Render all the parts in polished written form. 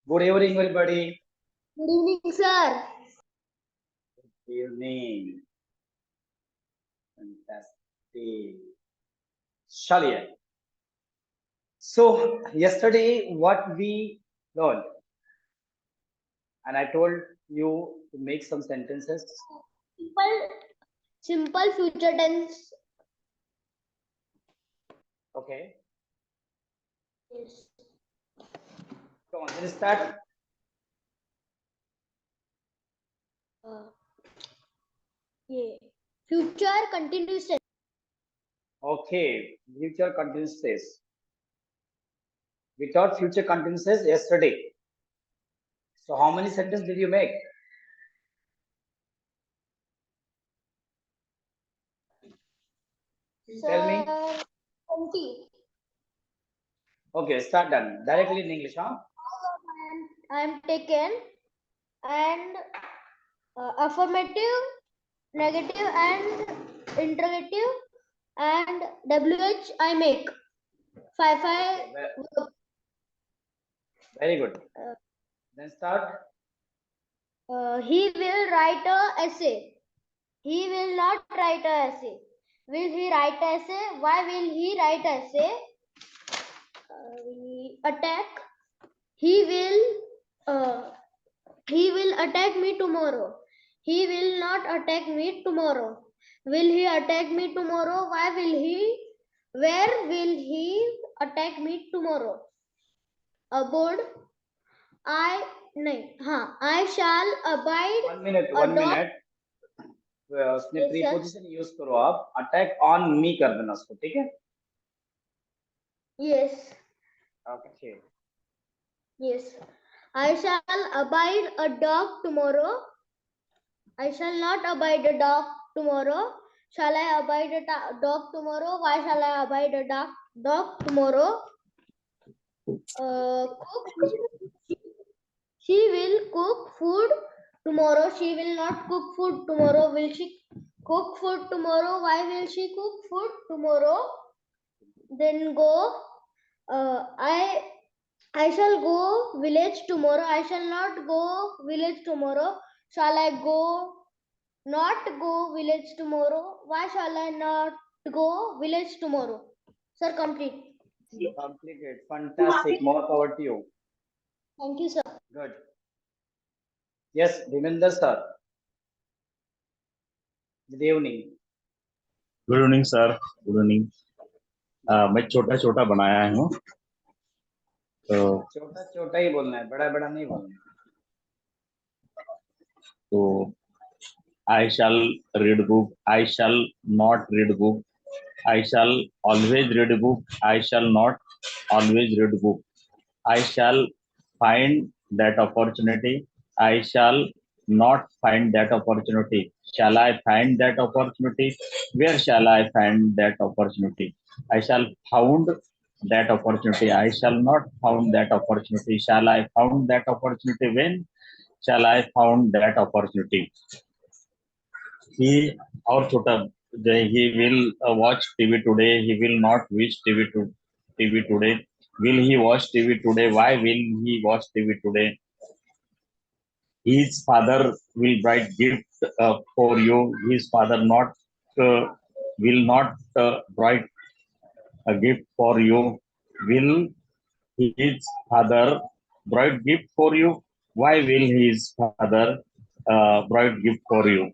Good evening, everybody. Good evening, sir. Good evening. Fantastic. Shaliya. So, yesterday, what we learned, and I told you to make some sentences. Simple future tense. Okay. Yes. Come on, let's start. Yeah. Future continuous tense. Okay. Future continuous tense. We taught future continuous tense yesterday. So, how many sentences did you make? Tell me. 20. Okay, start done. Directly in English, huh? I am taken and affirmative, negative, and interrogative, and WH I make. Five. Very good. Then start. He will write a essay. He will not write a essay. Will he write a essay? Why will he write a essay? Attack. He will attack me tomorrow. He will not attack me tomorrow. Will he attack me tomorrow? Why will he? Where will he attack me tomorrow? Aboard. I shall abide. 1 minute. 1 minute. उसमें preposition use करो आप attack on me कर देना उसको ठीक है yes okay yes I shall abide a dog tomorrow. I shall not abide a dog tomorrow. Shall I abide a dog tomorrow? Why shall I abide a dog tomorrow? Cook. She will cook food tomorrow. She will not cook food tomorrow. Will she cook food tomorrow? Why will she cook food tomorrow? Then go. I shall go village tomorrow. I shall not go village tomorrow. Shall I not go village tomorrow? Why shall I not go village tomorrow? Sir, complete. Completed. Fantastic. More power to you. Thank you, sir. Good. Yes, Dhimender sir. Good evening. Good evening sir, good evening. मैं छोटा छोटा बनाया हूँ तो छोटा छोटा ही बोलना है, बड़ा बड़ा नहीं बोलना है। तो I shall read book, I shall not read book, I shall always read book, I shall not always read book, I shall find that opportunity, I shall not find that opportunity. Shall I find that opportunity? Where shall I find that opportunity? I shall found that opportunity. I shall not found that opportunity. Shall I found that opportunity? When shall I found that opportunity? He और छोटा he will watch TV today. He will not watch TV today. Will he watch TV today? Why will he watch TV today? His father will write gift for you. His father will not write a gift for you. Will his father write gift for you? Why will his father write gift for you?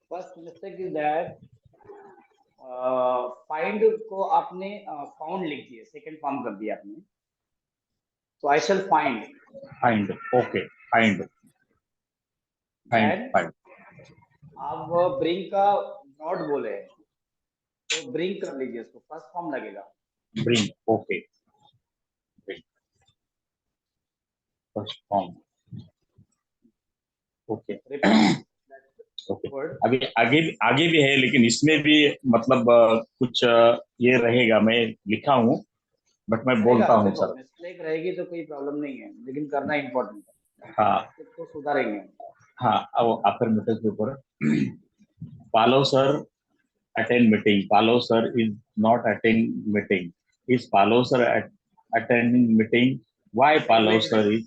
First mistake is that find को आपने found लिख दिया, second form कर दिया आपने। So I shall find. Find. Okay. Find. आप bring का not बोले तो bring कर लीजिए उसको, first form लगेगा। Bring. Okay. Bring. First form. Okay. Okay. अभी आगे भी है, लेकिन इसमें भी मतलब कुछ ये रहेगा। मैं लिखा हूँ बट मैं बोलता हूँ सर। मिस्टेक रहेगी तो कोई प्रॉब्लम नहीं है, लेकिन करना इम्पोर्टेंट है। हाँ, तो सुधारेंगे। हाँ, अब affirmative के ऊपर Palo sir attend meeting. Palo sir is not attend meeting. Is Palo sir attending meeting. Why Palav wait, sir is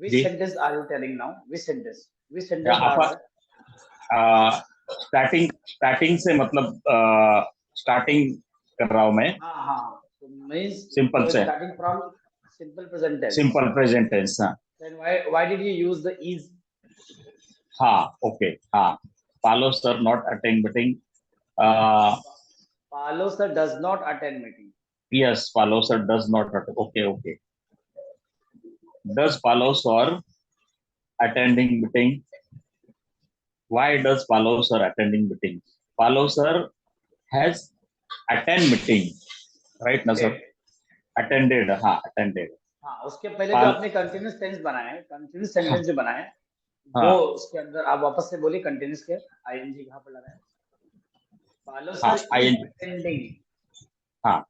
Which जी sentence are you telling now? Which sentence? Which या sentence are आप there? Starting से मतलब starting कर रहा हूं मैं हाँ. So means सिंपल you're से starting from simple present tense. Simple present tense हाँ Then why did you use the is? हाँ ओके हाँ Palav sir not attend meeting. Palo sir does not attend meeting. Yes, Palav sir does not attend. Okay. Does Palav sir attending meeting? Why does Palav sir attending meeting? Palav sir has attend meeting, right ना sir? Attended, हाँ attended. हाँ, उसके पहले जो आपने continuous tense बनाए, continuous sentence जो बनाए, वो हाँ उसके अंदर आप वापस से बोलिए कंटिन्यूस के आईएनजी कहाँ पर लगाए? पालो हाँ सर इज अटेंडिंग. हाँ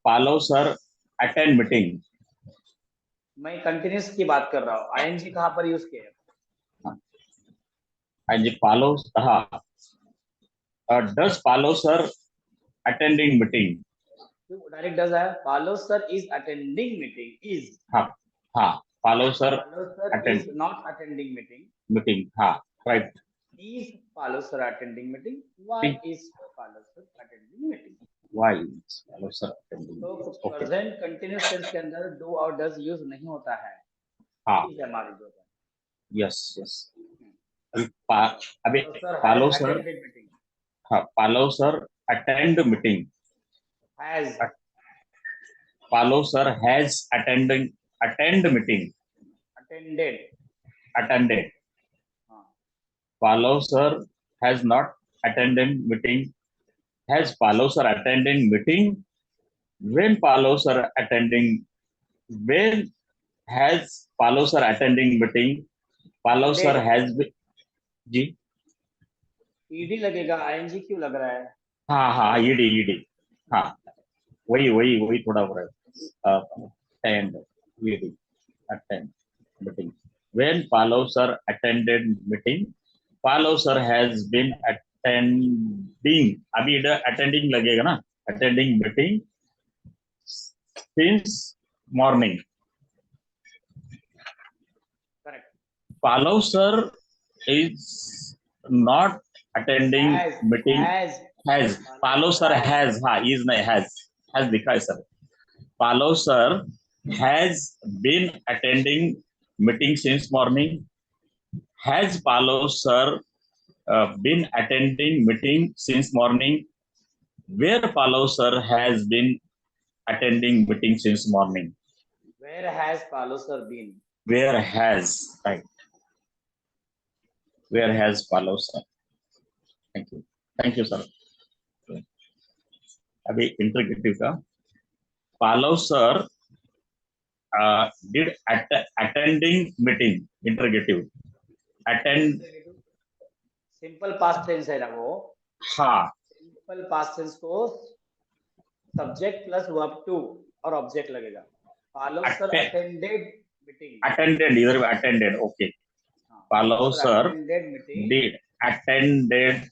Palav sir attend meeting. मैं कंटिन्यूस की बात कर रहा हूँ. आईएनजी कहाँ पर यूज किया है? And Palav हाँ does Palav sir attending meeting? Direct does है. पालो sir is attending meeting. Is हाँ Palav sir पालो sir attend is not attending meeting. meeting हाँ right. Is Palo sir attending meeting? Why is Palo sir attending meeting? Why is Palav sir attending? तो Okay. Present continuous tense के अंदर do और does use नहीं होता है. हाँ is हमारी जो है. yes. अभी sir Palav has sir attended meeting. हाँ Palav sir attend meeting. Has Palav sir has attend meeting. attended. हाँ. Palav sir has not attended meeting. Has Palav sir attending meeting? When Palav sir attending? When has Palav sir attending meeting? Palav sir has been. जी ED लगेगा. ING क्यों लग रहा है? हाँ ED हाँ वही थोड़ा हो रहा है attend ED attend meeting. When Palav sir attended meeting, Palav sir has been attending. अभी इधर attending लगेगा ना, attending meeting since morning. Correct. Palav sir is not attending meeting. Has Palav sir has हाँ is नहीं has दिखा है sir. Palav sir has been attending meeting since morning. Has Palav sir been attending meeting since morning? Where Palav sir has been attending meeting since morning? Where has Palo sir been? Where has right? Where has Palav sir? Thank you sir. अभी interrogative का Palav sir did attending meeting. Interrogative. Attend. Simple past tense है ना वो. हाँ simple past tense को subject plus verb two और object लगेगा. Palav sir attended meeting. Attended इधर attended. Okay. Palav sir did attended.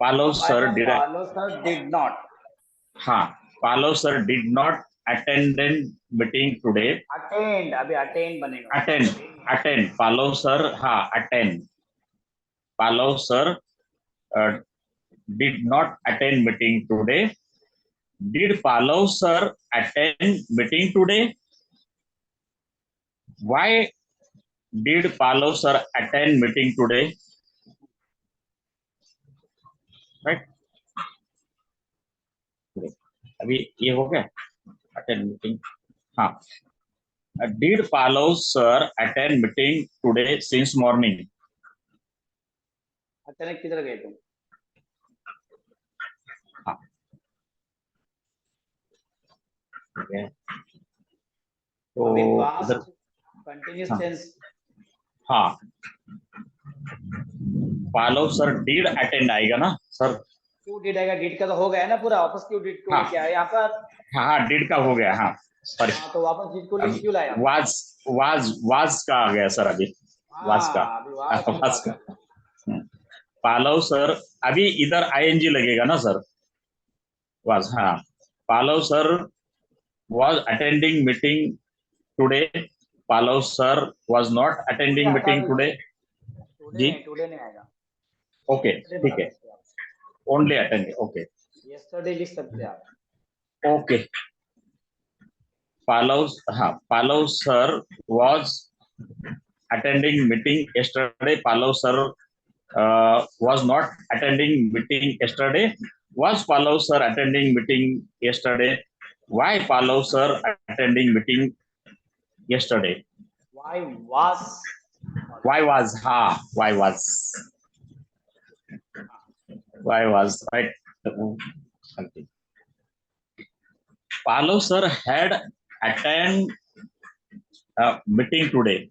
Palav sir did. Palo sir did not. हाँ Palav sir did not attend meeting today. Attend अभी attend बनेगा. Attend Palav sir हाँ attend. Palav sir did not attend meeting today. Did Palav sir attend meeting today? Why did Palav sir attend meeting today? Right? अभी ये हो गया attend meeting. हाँ. Did Palav sir attend meeting today since morning? अचानक किधर गए तुम? हाँ. तो इधर कंटिन्यूस टेंस. हाँ Palav sir did attend आएगा ना सर. क्यों डिड आएगा? डिड का तो हो गया है ना पूरा. वापस क्यों डिड को लेके आए यहाँ पर? हाँ डिड का हो गया. हाँ सॉरी. हाँ तो वापस डिड को लेके क्यों लाया? वाज का आ गया सर. अभी वाज का. Palav sir अभी इधर आईएनजी लगेगा ना सर. was, हाँ, Pallav sir was attending meeting today. Pallav sir was not attending meeting today. जी, टुडे नहीं आएगा, ओके, ठीक है, ओनली अटेंड, ओके, यस्टरडे लिख सकते हैं आप. ओके. Pallav, हाँ, Pallav sir was attending meeting yesterday. Pallav sir was not attending meeting yesterday. Was Pallav sir attending meeting yesterday? Why Pallav sir attending meeting yesterday? Why was, Why was, ha, why was right? Something. Pallav sir had attend meeting today.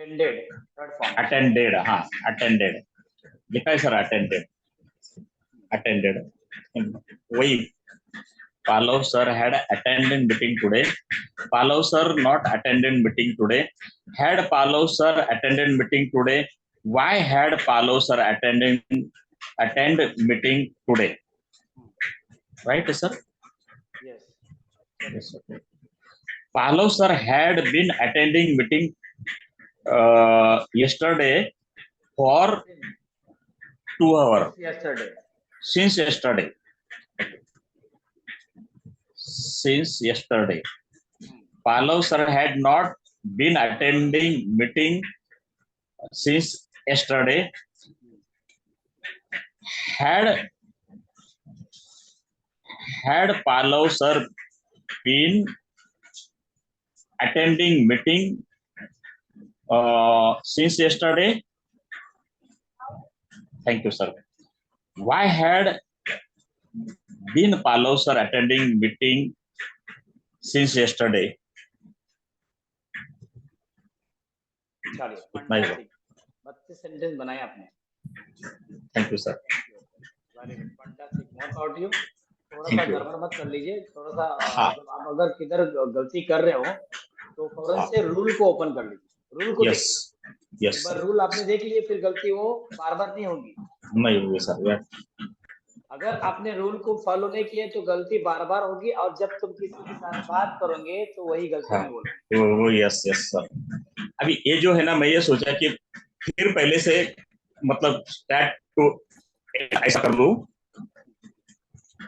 attended, third form. Attended, हाँ, attended. लिखा है sir attended. Attended. वही Pallav sir had attended meeting today. Pallav sir not attended meeting today. Had Pallav sir attended meeting today? Why had Pallav sir attend meeting today? Right, sir? Yes. Yes, sir. Pallav sir had been attending meeting yesterday for 2 hours. Yesterday. Since yesterday. Since yesterday. Pallav sir had not been attending meeting since yesterday. Had Pallav sir been attending meeting since yesterday? Thank you, sir. Why had been Pallav sir attending meeting since yesterday? चलिए, इतना ही हुआ. 32 sentence बनाए आपने. Thank you, sir. Very good, fantastic, more power to you. थोड़ा सा Thank you. गड़बड़ मत कर लीजिए, थोड़ा सा हाँ. आप अगर किधर गलती कर रहे हो तो फौरन से रूल को ओपन कर लीजिए, रूल को Yes. देखिए. Yes, एक बार sir. रूल आपने देख लिए, फिर गलती वो बार बार नहीं होगी. नहीं हुई सर. अगर आपने रूल को फॉलो नहीं किए तो गलती बार बार होगी, और जब तुम किसी के साथ बात करोगे तो वही गलती हाँ. नहीं बोलोगे. वो यस यस सर. अभी ये जो है ना, मैं ये सोचा कि फिर पहले से मतलब स्टार्ट टू ऐसा कर लूं.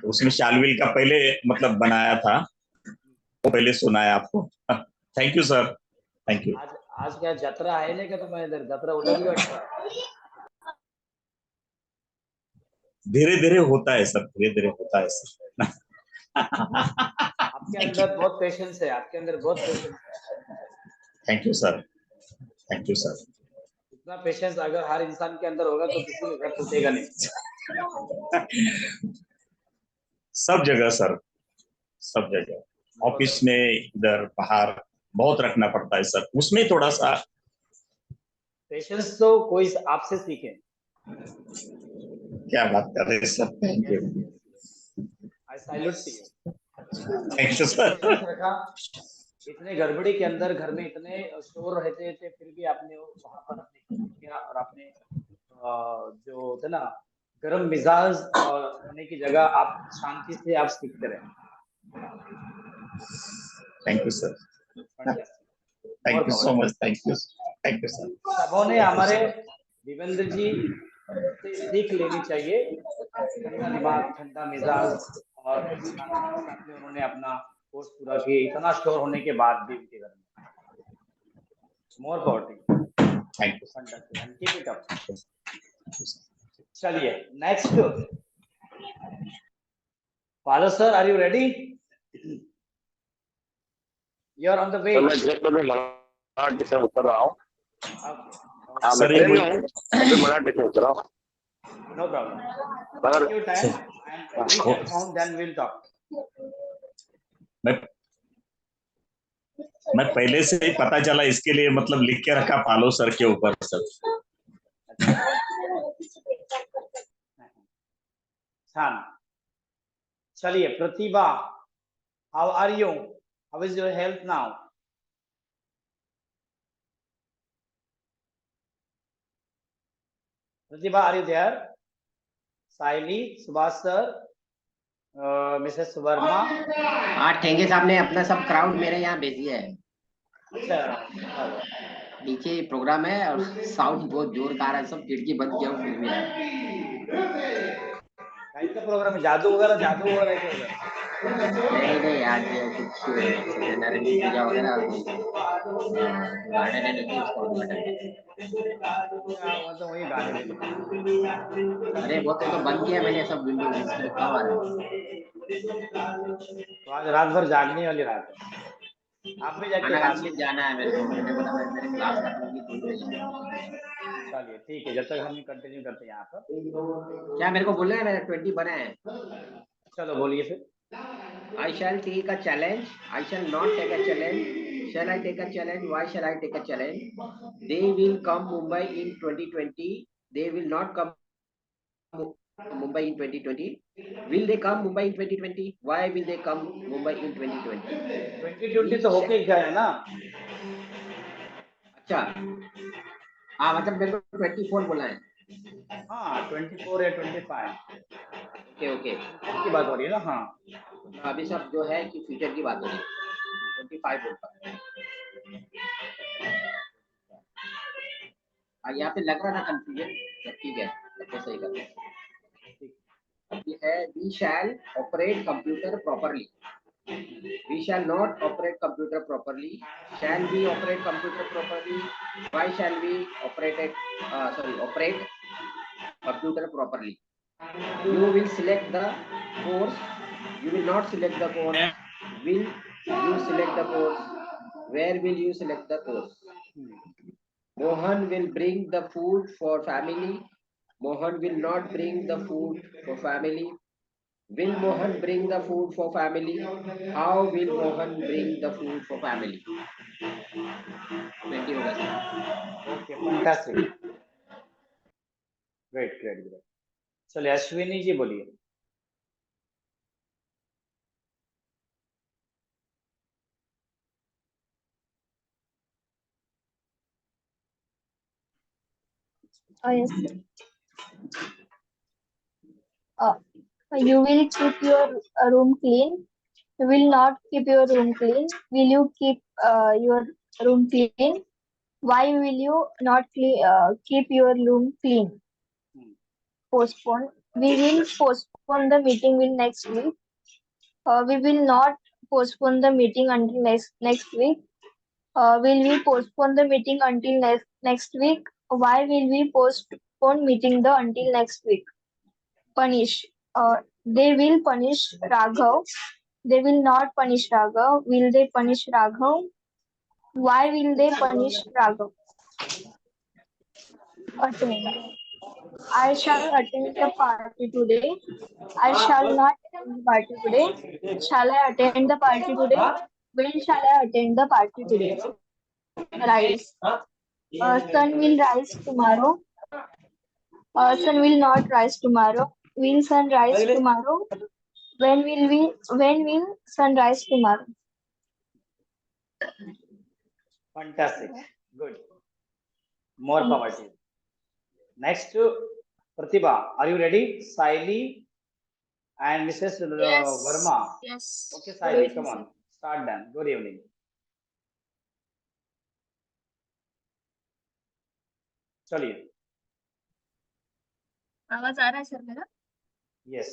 उसमें शालविल का पहले मतलब बनाया था, वो पहले सुनाया आपको. Thank you sir, thank you. आज क्या जत्रा है नहीं का तुम्हारे इधर जत्रा उलट गया. धीरे धीरे होता है सर, धीरे धीरे होता है सर. आपके अंदर बहुत पेशेंस है, आपके अंदर बहुत पेशेंस है. Thank you sir, thank you sir. इतना पेशेंस अगर हर इंसान के अंदर होगा तो किसी का घर टूटेगा नहीं. सब जगह सर, सब जगह, ऑफिस में, इधर बाहर बहुत रखना पड़ता है सर. उसमें थोड़ा सा पेशेंस तो कोई आपसे सीखे. क्या बात कर रहे हैं sir. Thank you, I salute you. Thank you sir. रखा, इतने गड़बड़ी के अंदर घर में इतने शोर रहते थे, फिर भी आपने वहां पर अपने किया, और आपने जो होता ना गर्म मिजाज होने की जगह आप शांति से आप सीखते रहे. Thank you sir, thank you so much. Thank you, thank you sir. सबों ने हमारे देवेंद्र जी से सीख लेनी चाहिए. ठंडा दिमाग, ठंडा मिजाज, और शांति के साथ में उन्होंने अपना कोर्स पूरा किया, इतना शोर होने के बाद भी उनके घर में. More power. Thank you. Fantastic, and keep it up. चलिए next. Palav sir, are you ready? You are on the way. मैं जस्ट में मराठी से उतर रहा हूँ. हाँ, सर, मैं ये ट्रेन में हूँ, अभी मराठी से उतर रहा हूँ. No problem. मगर take your time and reach at home, then we will talk. मैं पहले से ही पता चला, इसके लिए मतलब लिख के रखा पालो सर के ऊपर सर. छान. चलिए Pratibha, how are you? How is your health now? Pratibha, are you there? Saili, Subhash sir, Mrs Verma. हाँ, ठेंगे साहब ने अपना सब क्राउड मेरे यहाँ भेज दिया है। अच्छा क्या हुआ? नीचे प्रोग्राम है और साउंड बहुत जोर का आ रहा है, सब खिड़की बंद किया हूँ फिर भी यार। का प्रोग्राम है? जादू वगैरह हो रहा है क्या उधर? नहीं आज कुछ सत्यनारायण की पूजा वगैरह गार्डन है लेकिन उसका उद्घाटन है। क्या हुआ? तो वही गाने बज रहे हैं। अरे वो तो बंद किया मैंने सब विंडो, इसलिए कम आ रहा है। तो आज रात भर जागने वाली रात है। आप भी जाके खाना खा रात के जाना है मेरे को, मैंने बोला मेरे क्लास खत्म होगी तो ही जाऊंगा। चलिए ठीक है, जब तक हम कंटिन्यू करते हैं यहाँ पर। क्या मेरे को बोलना है? मेरे 20 बना है। चलो बोलिए फिर। I shall take a challenge. I shall not take a challenge. Shall I take a challenge? Why shall I take a challenge? They will come Mumbai in 2020. They will not come Mumbai in 2020. Will they come Mumbai in 2020? Why will they come Mumbai in 2020? 2020 तो होके गया है ना। अच्छा, हाँ मतलब मेरे को 24 बोला है। हाँ 24 या 25 ओके की बात हो रही है ना। हाँ अभी सब जो है कि फ्यूचर की बात हो रही है। 25 बोलता है। यहाँ पे लग रहा था कंफ्यूजन, ठीक है तो सही कर रहे हैं। We shall operate computer properly. We shall not operate computer properly. Shall we operate computer properly? Why shall we operate computer properly? You will select the course. You will not select the course. Will you select the course? Where will you select the course? Mohan will bring the food for family. Mohan will not bring the food for family. Will Mohan bring the food for family? How will Mohan bring the food for family? 20 होगा sir. Okay fantastic, great great great. चलिए अश्विनी जी बोलिए। Yes. You will keep your room clean. You will not keep your room clean. Will you keep your room clean? Why will you not keep your room clean? Postpone. We will postpone the meeting will next week. We will not postpone the meeting until next week. Will we postpone the meeting until next week? Why will we postpone meeting the until next week? Punish. They will punish Raghav. They will not punish Raghav. Will they punish Raghav? Why will they punish Raghav? Attend. I shall attend the party today. I shall not attend the party today. Shall I attend the party today? When shall I attend the party today? Rise. Sun will rise tomorrow. Sun will not rise tomorrow. Will sun rise tomorrow? When will sun rise tomorrow? Fantastic, good, more power to. Next Pratibha, are you ready? Saili and Mrs. Verma. Yes. Okay, Saili, come on. Start done. Good evening. चलिए। आवाज आ रहा है sir मेरा? Yes.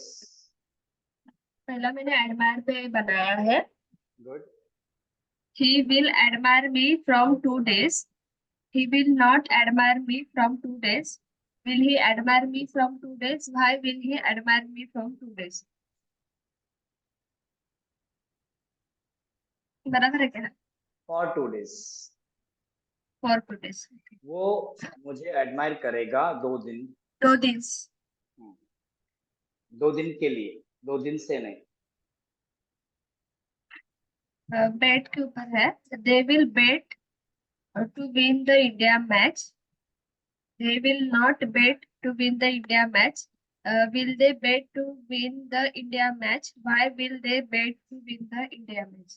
पहला मैंने admire पे बनाया है। Good. He will admire me from 2 days. He will not admire me from 2 days. Will he admire me from 2 days? Why will he admire me from 2 days? बराबर है क्या? For 2 days. For 2 days. वो मुझे admire करेगा 2 दिन। 2 दिन। 2 दिन के लिए, 2 दिन से नहीं। Bet के ऊपर है। They will bet to win the India match. They will not bet to win the India match. Will they bet to win the India match? Why will they bet to win the India match?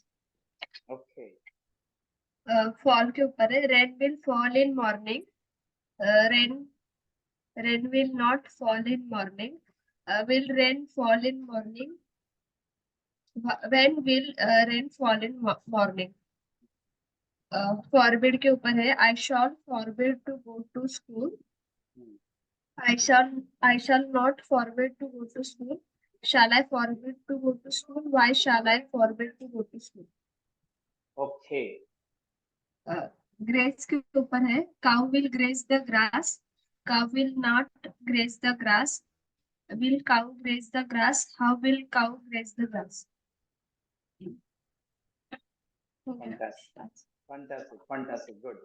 Okay. Fall के ऊपर है। Rain will fall in morning. Rain will not fall in morning. Will rain fall in morning? When will rain fall in morning? Forbid के ऊपर है. I shall forbid to go to school. I shall not forbid to go to school. Shall I forbid to go to school? Why shall I forbid to go to school? Okay, Graze के ऊपर है. Cow will graze the grass. Cow will not graze the grass. Will cow graze the grass? How will cow graze the grass? हो गया. Fantastic fantastic fantastic, good.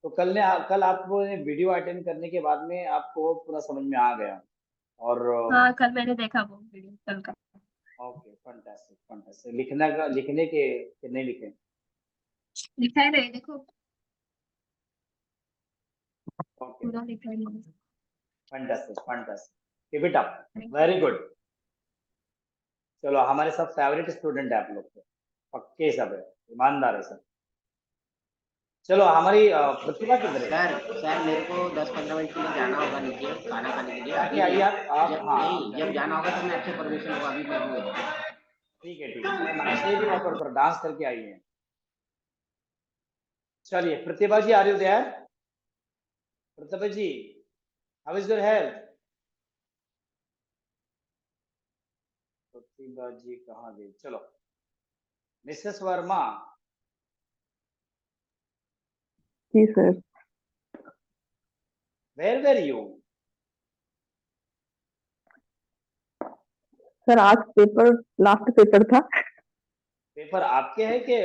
तो कल आपको video attend करने के बाद में आपको पूरा समझ में आ गया और हाँ, कल मैंने देखा वो वीडियो कल का. Okay, fantastic fantastic. लिखने के नहीं लिखे? लिखा है नहीं, देखो ओके, पूरा लिखा है नहीं. Fantastic fantastic, keep it up, very good. चलो, हमारे सब फेवरेट स्टूडेंट है आप लोग, तो पक्के सब है, ईमानदार है सब। चलो, हमारी प्रतिभा किधर है? सर मेरे को 10-15 मिनट के लिए जाना होगा नीचे खाना खाने के लिए। अभी आइए आप हाँ, नहीं, जब जाना होगा तो मैं आपसे परमिशन लूंगा, अभी मैं हूँ। ठीक है, नाश्ते भी ऑफर पर डांस करके आई है। चलिए, Pratibha ji, are you there? Pratibha ji, how is your health? Pratibha ji कहाँ गई? चलो, मिसेस वर्मा। जी sir. Where were you? Sir आज पेपर, लास्ट पेपर था। पेपर आपके है कि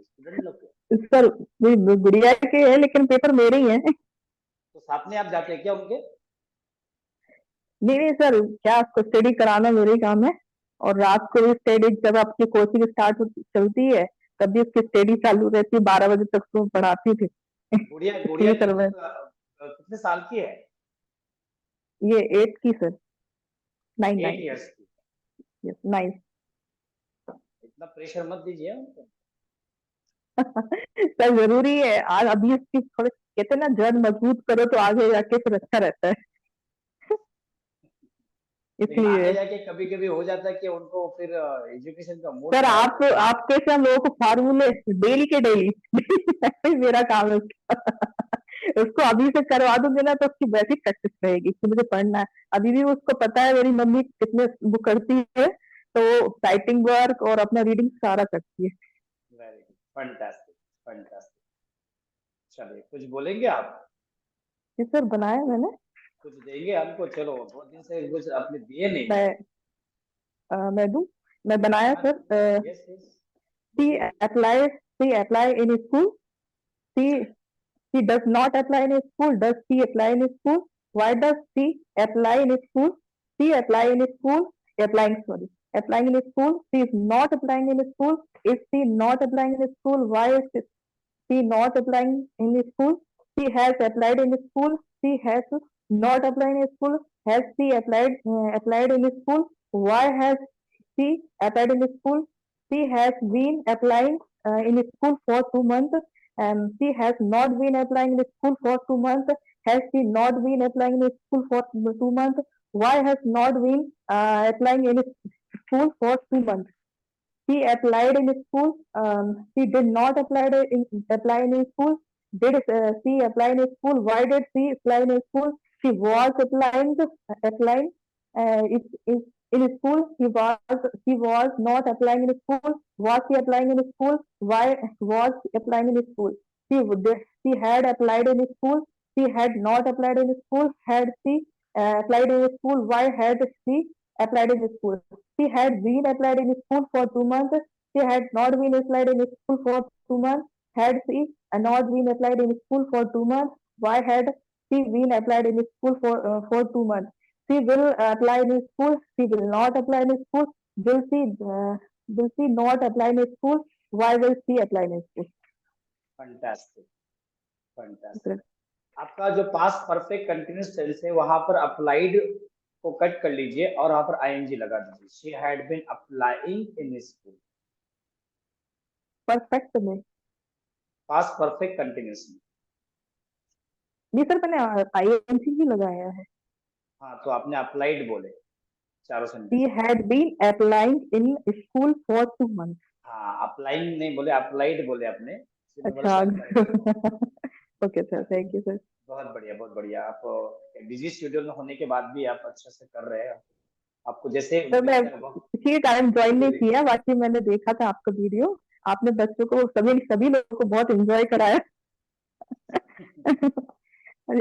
स्टूडेंट लोग के? सर मेरी गुड़िया के है, लेकिन पेपर मेरे ही है। तो साथ में आप जाते हैं क्या उनके? नहीं सर, क्या आपको स्टडी कराना मेरे ही काम है। और रात को भी स्टडी, जब आपकी कोचिंग स्टार्ट चलती है तब भी उसकी स्टडी चालू रहती है, 12 बजे तक तो पढ़ाती थी। गुड़िया सर मैं कितने साल की है? ये 8 की सर, 9 8 इयर्स की। यस 9। इतना प्रेशर मत दीजिए उनको। सर जरूरी है, आज अभी उसकी थोड़े कहते हैं ना, जड़ मजबूत करो तो आगे जाके फिर अच्छा रहता है। लेकिन आगे इसलिए जाके कभी कभी हो जाता है कि उनको फिर एजुकेशन का मूड सर खराब आप कैसे हम लोगों को फार्मूले डेली के डेली ऐसे ही मेरा काम है उसको अभी से करवा दूंगे ना तो उसकी वैसी प्रैक्टिस रहेगी कि मुझे पढ़ना है। अभी भी उसको पता है मेरी मम्मी कितने वो करती है, तो राइटिंग वर्क और अपना रीडिंग सारा करती है। Very good, fantastic fantastic. चलिए, कुछ बोलेंगे आप? जी सर, बनाया मैंने। कुछ देंगे हमको? चलो, बहुत दिन से कुछ आपने दिए नहीं। मैं दूं, मैं बनाया सर। Yes yes, she apply in school, she She does not apply in school. Does she apply in school? Why does she apply in school? She apply in school. Applying in school. She is not applying in school. Is she not applying in school? Why is she not applying in school? She has applied in school. She has not applied in school. Has she applied in school? Why has she applied in school? She has been applying in school for 2 months. She has not been applying in school for 2 months. Has she not been applying in school for 2 months? Why has not been applying in school for 2 months? She applied in school. She did not apply in school. Did she apply in school? Why did she apply in school? She was applying. Is in school. She was not applying in school. Was she applying in school? Why was she applying in school? She had applied in school. She had not applied in school. Had she applied in school? Why had she applied in school? She had been applied in school for 2 months. She had not been applied in school for 2 months. Had she not been applied in school for 2 months? Why had she been applied in school for 2 months? She will apply in school. She will not apply in school. Will she not apply in school? Why will she apply in school? Fantastic fantastic. आपका जो पास perfect continuous tense है वहां पर applied को cut कर लीजिए और वहां पर आईएनजी लगा दीजिए। She had been applying in school. Perfect में पास परफेक्ट कंटिन्यूअस में। नहीं सर, मैंने आईएनजी ही लगाया है। हाँ, तो आपने अप्लाइड बोले। चारों She sentence. had been applying in school for 2 months. हाँ, अप्लाइंग नहीं बोले, अप्लाइड बोले आपने, इसलिए मैं बोला अच्छा शायद correct है। Okay sir, thank you sir. बहुत बढ़िया, बहुत बढ़िया। आप बिजी शेड्यूल में होने के बाद भी आप अच्छे से कर रहे हैं। आपको जैसे सर मैं बेहतर हो। इसी के कारण ज्वाइन नहीं किया, बाकी मैंने देखा था आपका वीडियो, आपने बच्चों को सभी लोगों को बहुत एंजॉय कराया।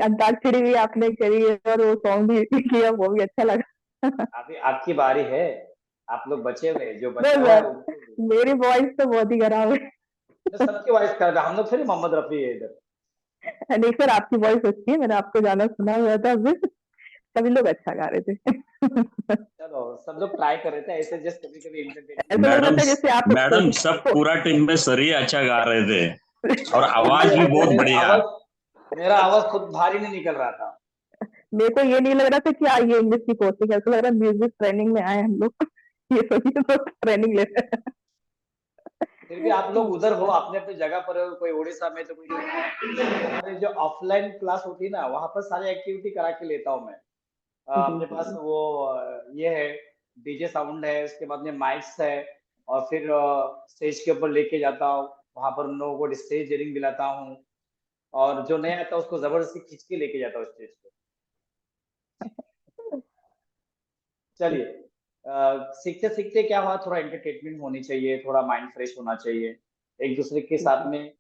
अंताक्षरी भी आपने करी है और वो सॉन्ग भी किया, वो भी अच्छा लगा। अभी आपकी बारी है, आप लोग बचे हुए, जो नहीं बचा हुआ है सर, उनको। मेरी वॉइस तो बहुत ही खराब है। तो सबकी वॉइस कर रहा, हम लोग फिर मोहम्मद रफी है इधर। नहीं सर, आपकी वॉइस अच्छी है, मैंने आपको गाना सुना हुआ था अभी, सभी लोग अच्छा गा रहे थे। चलो, सब लोग ट्राई कर रहे थे ऐसे, जस्ट कभी कभी ऐसा एंटरटेनमेंट। लग रहा मैडम, था जैसे आप मैडम सब पूरा टीम में सर ही अच्छा गा रहे थे और आवाज भी बहुत मेरा बढ़िया। आवाज मेरा आवाज खुद भारी नहीं निकल रहा था। मेरे को ये नहीं लग रहा था कि ये इंग्लिश की कोचिंग है, ऐसा लग रहा है म्यूजिक ट्रेनिंग में आए हम लोग। ये सभी लोग ट्रेनिंग ले रहे हैं। फिर भी आप लोग उधर हो, अपने अपनी जगह पर हो, कोई उड़ीसा में तो कोई हमारे जो ऑफलाइन क्लास होती है ना, वहां पर सारी एक्टिविटी करा के लेता हूँ मैं। जी अपने पास जी। वो ये है, डीजे साउंड है, उसके बाद में माइक्स है, और फिर स्टेज के ऊपर लेके जाता हूँ, वहां पर उन लोगों को स्टेज डेयरिंग दिलाता हूँ, और जो नया आता है उसको जबरदस्ती खींच के लेके जाता हूँ स्टेज पे। चलिए, सीखते सीखते क्या हुआ, थोड़ा एंटरटेनमेंट होनी चाहिए, थोड़ा माइंड फ्रेश होना चाहिए, एक दूसरे के साथ में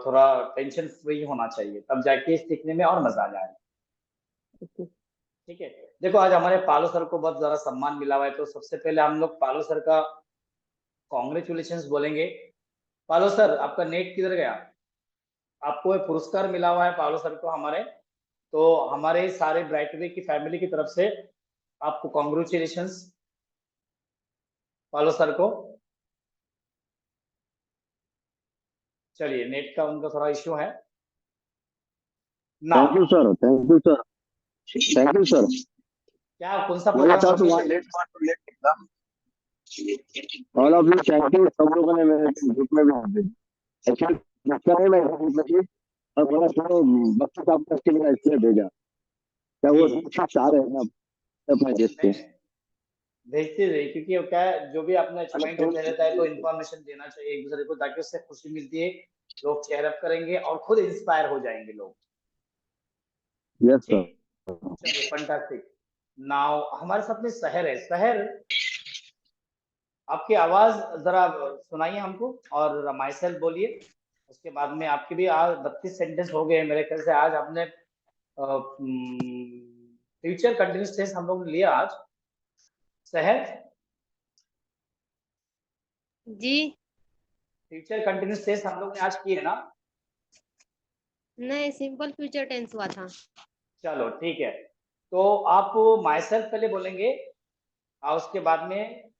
थोड़ा टेंशन फ्री होना चाहिए, तब जाके सीखने में और मजा आ जाए। ठीक है, देखो आज हमारे पालो सर को बहुत ज्यादा सम्मान मिला हुआ है, तो सबसे पहले हम लोग पालो सर का कॉन्ग्रेचुलेशन बोलेंगे। पालो सर, आपका नेट किधर गया? आपको एक पुरस्कार मिला हुआ है पालो सर को हमारे, तो हमारे सारे ब्राइटवे की फैमिली की तरफ से आपको कॉन्ग्रेचुलेशंस पालो सर को। चलिए, नेट का उनका थोड़ा इश्यू है ना। Thank you sir, thank you sir, thank you sir. क्या कौन सा बोला प्रोग्राम था अभी? तुम्हारा लेट तो लेट निकला। All of you thank you, सब लोगों ने मेरे ग्रुप में भी भेजा। एक्चुअली बच्चा है, मैं ग्रुप में थी और बोला थोड़ा बच्चे का आपका इसलिए भेजा। क्या वो अच्छा चाह रहे हैं ना अपने देश के। भेजते रहिए, क्योंकि वो क्या है, जो भी अपना अरे अचीवमेंट होता रहता है तो इन्फॉर्मेशन देना चाहिए एक दूसरे को, ताकि उससे खुशी मिलती है, लोग चेयर अप करेंगे और खुद इंस्पायर हो जाएंगे लोग। Yes sir. ठीक, चलिए, फंटास्टिक। नाउ हमारे साथ में शहर है। शहर, आपकी आवाज जरा सुनाइए हमको, और माई सेल्फ बोलिए, उसके बाद में आपके भी आज 32 सेंटेंस हो गए मेरे ख्याल से। आज हमने फ्यूचर कंटिन्यूस टेंस हम लोग ने लिया आज। शहर, जी फ्यूचर कंटिन्यूस टेंस हम लोग ने आज किए ना? नहीं, सिंपल फ्यूचर टेंस हुआ था। चलो ठीक है, तो आप माई सेल्फ पहले बोलेंगे और उसके बाद में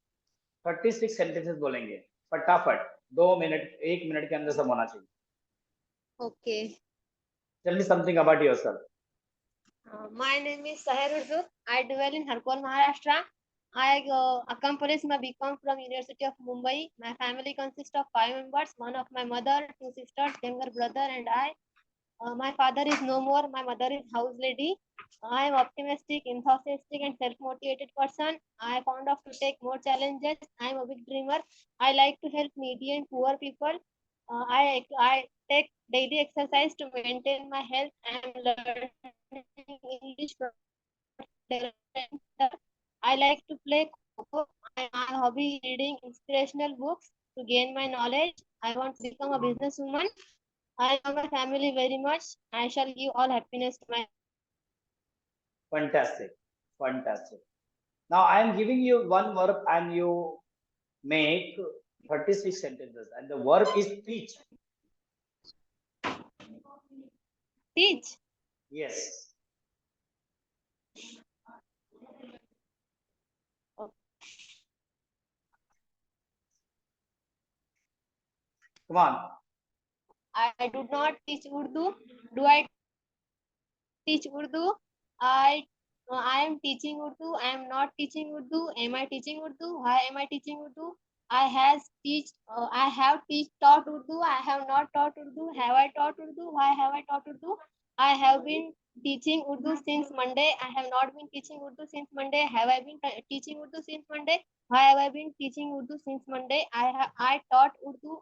36 सेंटेंसेस बोलेंगे फटाफट, 2 मिनट 1 मिनट के अंदर सब होना चाहिए। Okay. Tell me something about yourself. My name is Sahar Urdu. I dwell in Harpur, Maharashtra. I accomplished my BCom from University of Mumbai. My family consists of 5 members. One of my mother, 2 sisters, younger brother, and I. My father is no more. My mother is house lady. I am optimistic, enthusiastic, and self-motivated person. I am fond of to take more challenges. I am a big dreamer. I like to help needy and poor people. I take daily exercise to maintain my health. I am learning English from development. I like to play Kho. My hobby is reading inspirational books to gain my knowledge. I want to become a businesswoman. I love my family very much. I shall give all happiness to my. Fantastic, fantastic. Now I am giving you one verb and you make 36 sentences, and the verb is teach. Teach. Yes. Come on. I do not teach Urdu. Do I teach Urdu? I am teaching Urdu. I am not teaching Urdu. Am I teaching Urdu? Why am I teaching Urdu? I have taught Urdu. I have not taught Urdu. Have I taught Urdu? Why have I taught Urdu? I have been teaching Urdu since Monday. I have not been teaching Urdu since Monday. Have I been teaching Urdu since Monday? Why have I been teaching Urdu since Monday? I taught Urdu.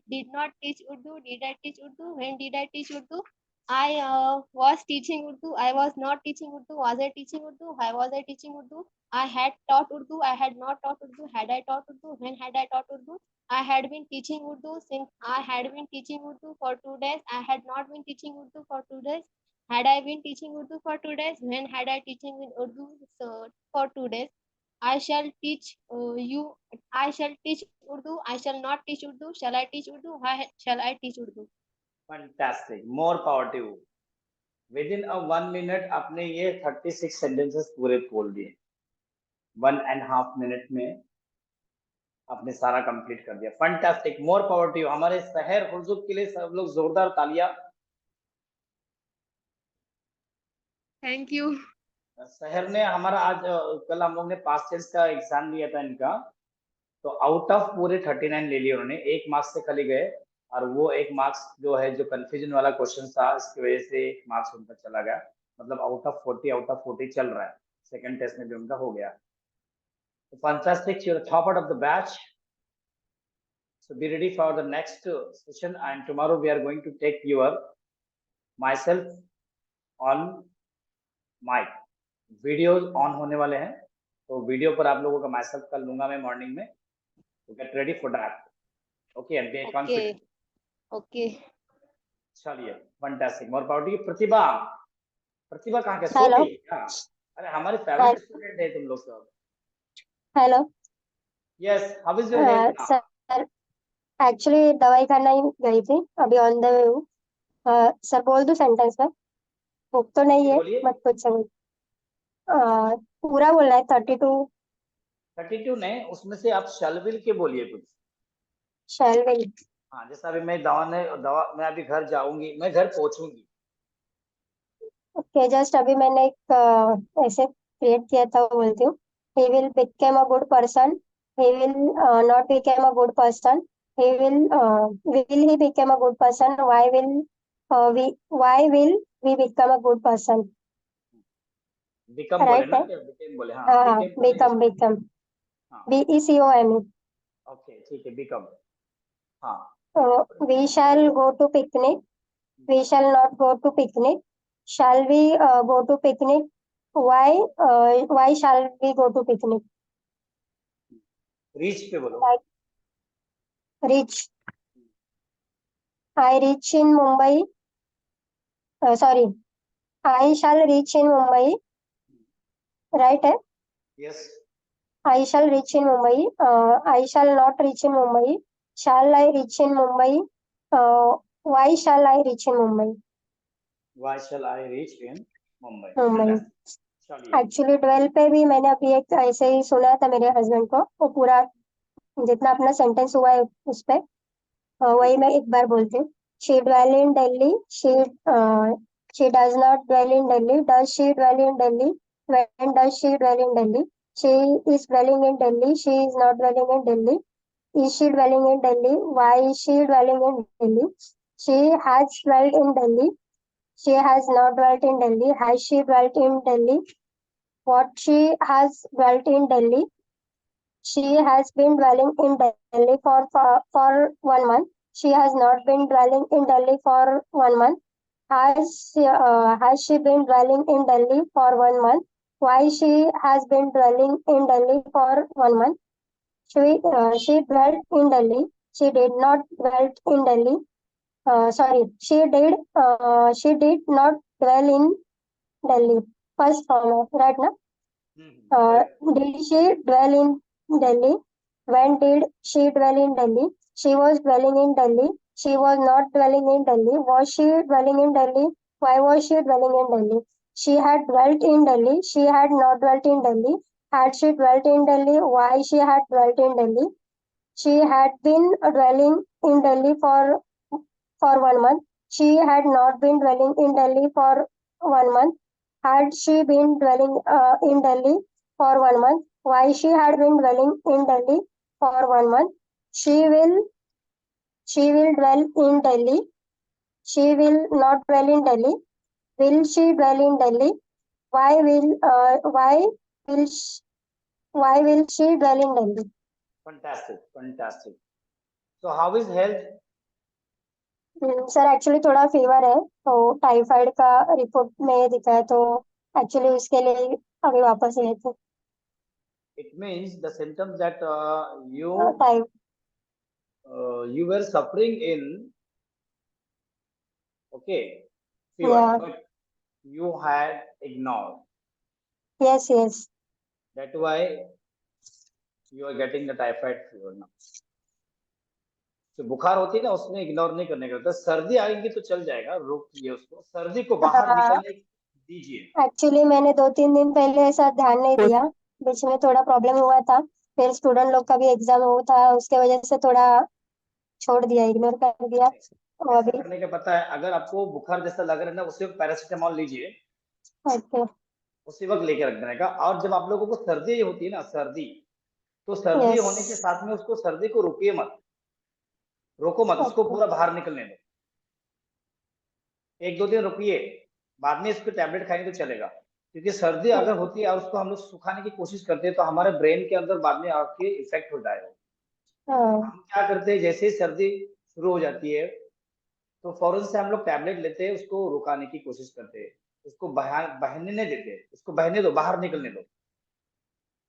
Did not teach Urdu. Did I teach Urdu? When did I teach Urdu? I was teaching Urdu. I was not teaching Urdu. Was I teaching Urdu? Why was I teaching Urdu? I had taught Urdu. I had not taught Urdu. Had I taught Urdu? When had I taught Urdu? I had been teaching Urdu since I had been teaching Urdu for 2 days. I had not been teaching Urdu for 2 days. Had I been teaching Urdu for 2 days? When had I teaching with Urdu for 2 days? I shall teach you. I shall teach Urdu. I shall not teach Urdu. Shall I teach Urdu? Why shall I teach Urdu? Fantastic, more power to you. Within 1 minute आपने ये 36 sentences पूरे बोल दिए। 1.5 minute में आपने सारा complete कर दिया। Fantastic, more power to you. हमारे सहर हुर्जुक के लिए सब लोग जोरदार तालियां। Thank you. सहर ने हमारा आज कल हम लोग ने पास्ट टेंस का एग्जाम लिया था इनका, तो आउट ऑफ पूरे 39 ले लिए उन्होंने, 1 मार्क्स से खाली गए, और वो 1 मार्क्स जो है जो कंफ्यूजन वाला क्वेश्चन था इसकी वजह से 1 मार्क्स उनका चला गया। मतलब आउट ऑफ 40 चल रहा है। सेकंड टेस्ट में भी उनका हो गया। So fantastic, you're the top out of the batch. So be ready for the next session, and tomorrow we are going to take myself on mic. Videos on होने वाले हैं, तो वीडियो पर आप लोगों का myself कल लूंगा मैं मॉर्निंग में। तो get ready for that. Okay, and be confident. Okay. चलिए, fantastic. more power to you. प्रतिभा कहाँ के? सो Hello. गई क्या? अरे हमारे फेवरेट स्टूडेंट है तुम लोग सब। Hello. Yes, how is your health now? Sir actually दवाई खाना ही गई थी, अभी ऑन द वे हूँ। सर बोल दो सेंटेंस में, बुक तो नहीं है बोलिए। बट कुछ समझ पूरा बोलना है। 32 नहीं, उसमें से आप शैल के बोलिए कुछ। शैल विल। हाँ, जैसा अभी मैं मैं अभी घर जाऊंगी, मैं घर पहुंचूंगी। ओके, जस्ट अभी मैंने एक ऐसे क्रिएट किया था, वो बोलती हूँ। he will become a good person, he will not become a good person, he will he become a good person, why will we become a good person? Become बोले Right ना, है? क्या बिकम बोले? हाँ, हाँ, become become हाँ, BECOME. Okay ठीक है, बिकम। हाँ, We shall go to picnic, we shall not go to picnic, shall we go to picnic, why shall we go to picnic? Reach पे बोलो। Like reach, I reach in Mumbai, sorry, I shall reach in Mumbai, right है? Yes, I shall reach in Mumbai, I shall not reach in Mumbai, shall I reach in Mumbai, why shall I reach in Mumbai? Why shall I reach in Mumbai. Mumbai. चलिए, actually 12 पे भी मैंने अभी एक ऐसे ही सुना था मेरे हस्बैंड को, वो पूरा जितना अपना सेंटेंस हुआ है उस पे वही मैं एक बार बोलती हूँ। She dwell in Delhi, she does not dwell in Delhi, does she dwell in Delhi, when does she dwell in Delhi, she is dwelling in Delhi, she is not dwelling in Delhi, is she dwelling in Delhi, why is she dwelling in Delhi, she has dwelled in Delhi, she has not dwelt in Delhi, has she dwelt in Delhi, what she has dwelt in Delhi, she has been dwelling in Delhi for 1 month, she has not been dwelling in Delhi for 1 month, has she been dwelling in Delhi for 1 month, why she has been dwelling in Delhi for 1 month, she dwelt in Delhi, she did not dwelt in Delhi, sorry, she did not dwell in Delhi. First form, right now. Did she dwell in Delhi? When did she dwell in Delhi? She was dwelling in Delhi. She was not dwelling in Delhi. Was she dwelling in Delhi? Why was she dwelling in Delhi? She had dwelt in Delhi. She had not dwelt in Delhi. Had she dwelt in Delhi? Why she had dwelt in Delhi? She had been dwelling in Delhi for 1 month. She had not been dwelling in Delhi for 1 month. Had she been dwelling in Delhi for 1 month? Why she had been dwelling in Delhi for 1 month? She will dwell in Delhi. She will not dwell in Delhi. Will she dwell in Delhi? Why will she dwell in Delhi? Fantastic, fantastic. So how is health? Sir actually थोड़ा fever है तो typhoid का report में दिखा है तो actually उसके लिए अभी वापस गए थे It means the symptoms that type you were suffering in, okay, fever, Yeah. but you had ignored. Yes yes That's why you are getting the typhoid fever now. जो बुखार होती है ना उसमें इग्नोर नहीं करने का होता। सर्दी आएगी तो चल जाएगा, रोकिए उसको, सर्दी को बाहर हाँ निकलने दीजिए। एक्चुअली मैंने 2-3 दिन पहले ऐसा ध्यान नहीं दिया बीच में थोड़ा प्रॉब्लम हुआ था फिर स्टूडेंट लोग का भी एग्जाम हुआ था उसके वजह से थोड़ा छोड़ दिया इग्नोर कर दिया और ऐसा अभी करने का पता है, अगर आपको बुखार जैसा लग रहा है ना उसी वक्त पैरासीटामोल लीजिए, ओके उसी वक्त लेके रख देने का। और जब आप लोगों को सर्दी होती है ना, सर्दी, तो सर्दी यस होने के साथ में उसको, सर्दी को रुकिए मत, रोको मत, उसको ओके पूरा बाहर निकलने दो। 1-2 दिन रुकिए, बाद में इस पे टैबलेट खाएंगे तो चलेगा। क्योंकि सर्दी अगर होती है और उसको हम लोग सुखाने की कोशिश करते हैं तो हमारे ब्रेन के अंदर बाद में आके इफेक्ट हो जाएगा। हाँ हम क्या करते हैं, जैसे ही सर्दी शुरू हो जाती है तो फौरन से हम लोग टैबलेट लेते हैं, उसको रुकाने की कोशिश करते हैं, उसको बहने नहीं देते, उसको बहने दो, बाहर निकलने दो।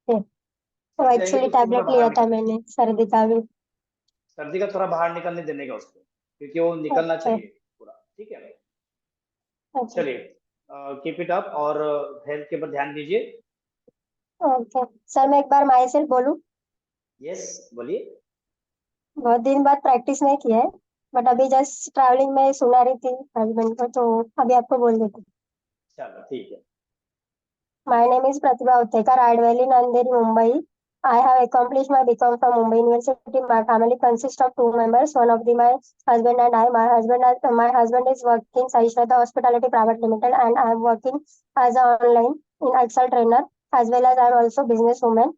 तो सर्दी आएगी एक्चुअली तो उसको पूरा टैबलेट बाहर लिया था निकल, मैंने सर्दी का भी सर्दी का थोड़ा बाहर निकलने देने का उसको, क्योंकि वो निकलना ओके चाहिए पूरा। ठीक है, ओके चलिए, कीप इट अप और हेल्थ के ऊपर ध्यान दीजिए। ओके सर मैं एक बार माई सेल्फ बोलूं यस, बोलिए। बहुत दिन बाद प्रैक्टिस नहीं किया है बट अभी जस्ट ट्रैवलिंग में सुना रही थी हस्बैंड को तो अभी आपको बोल देती चलो ठीक है। My name is Pratibha Uttekar. I dwell in Andheri, Mumbai. I have accomplished my BCom from Mumbai University. My family consists of 2 members. One of my husband and I. My husband is working Sahishrata Hospitality Private Limited, and I am working as an online in Excel trainer as well as I am also businesswoman.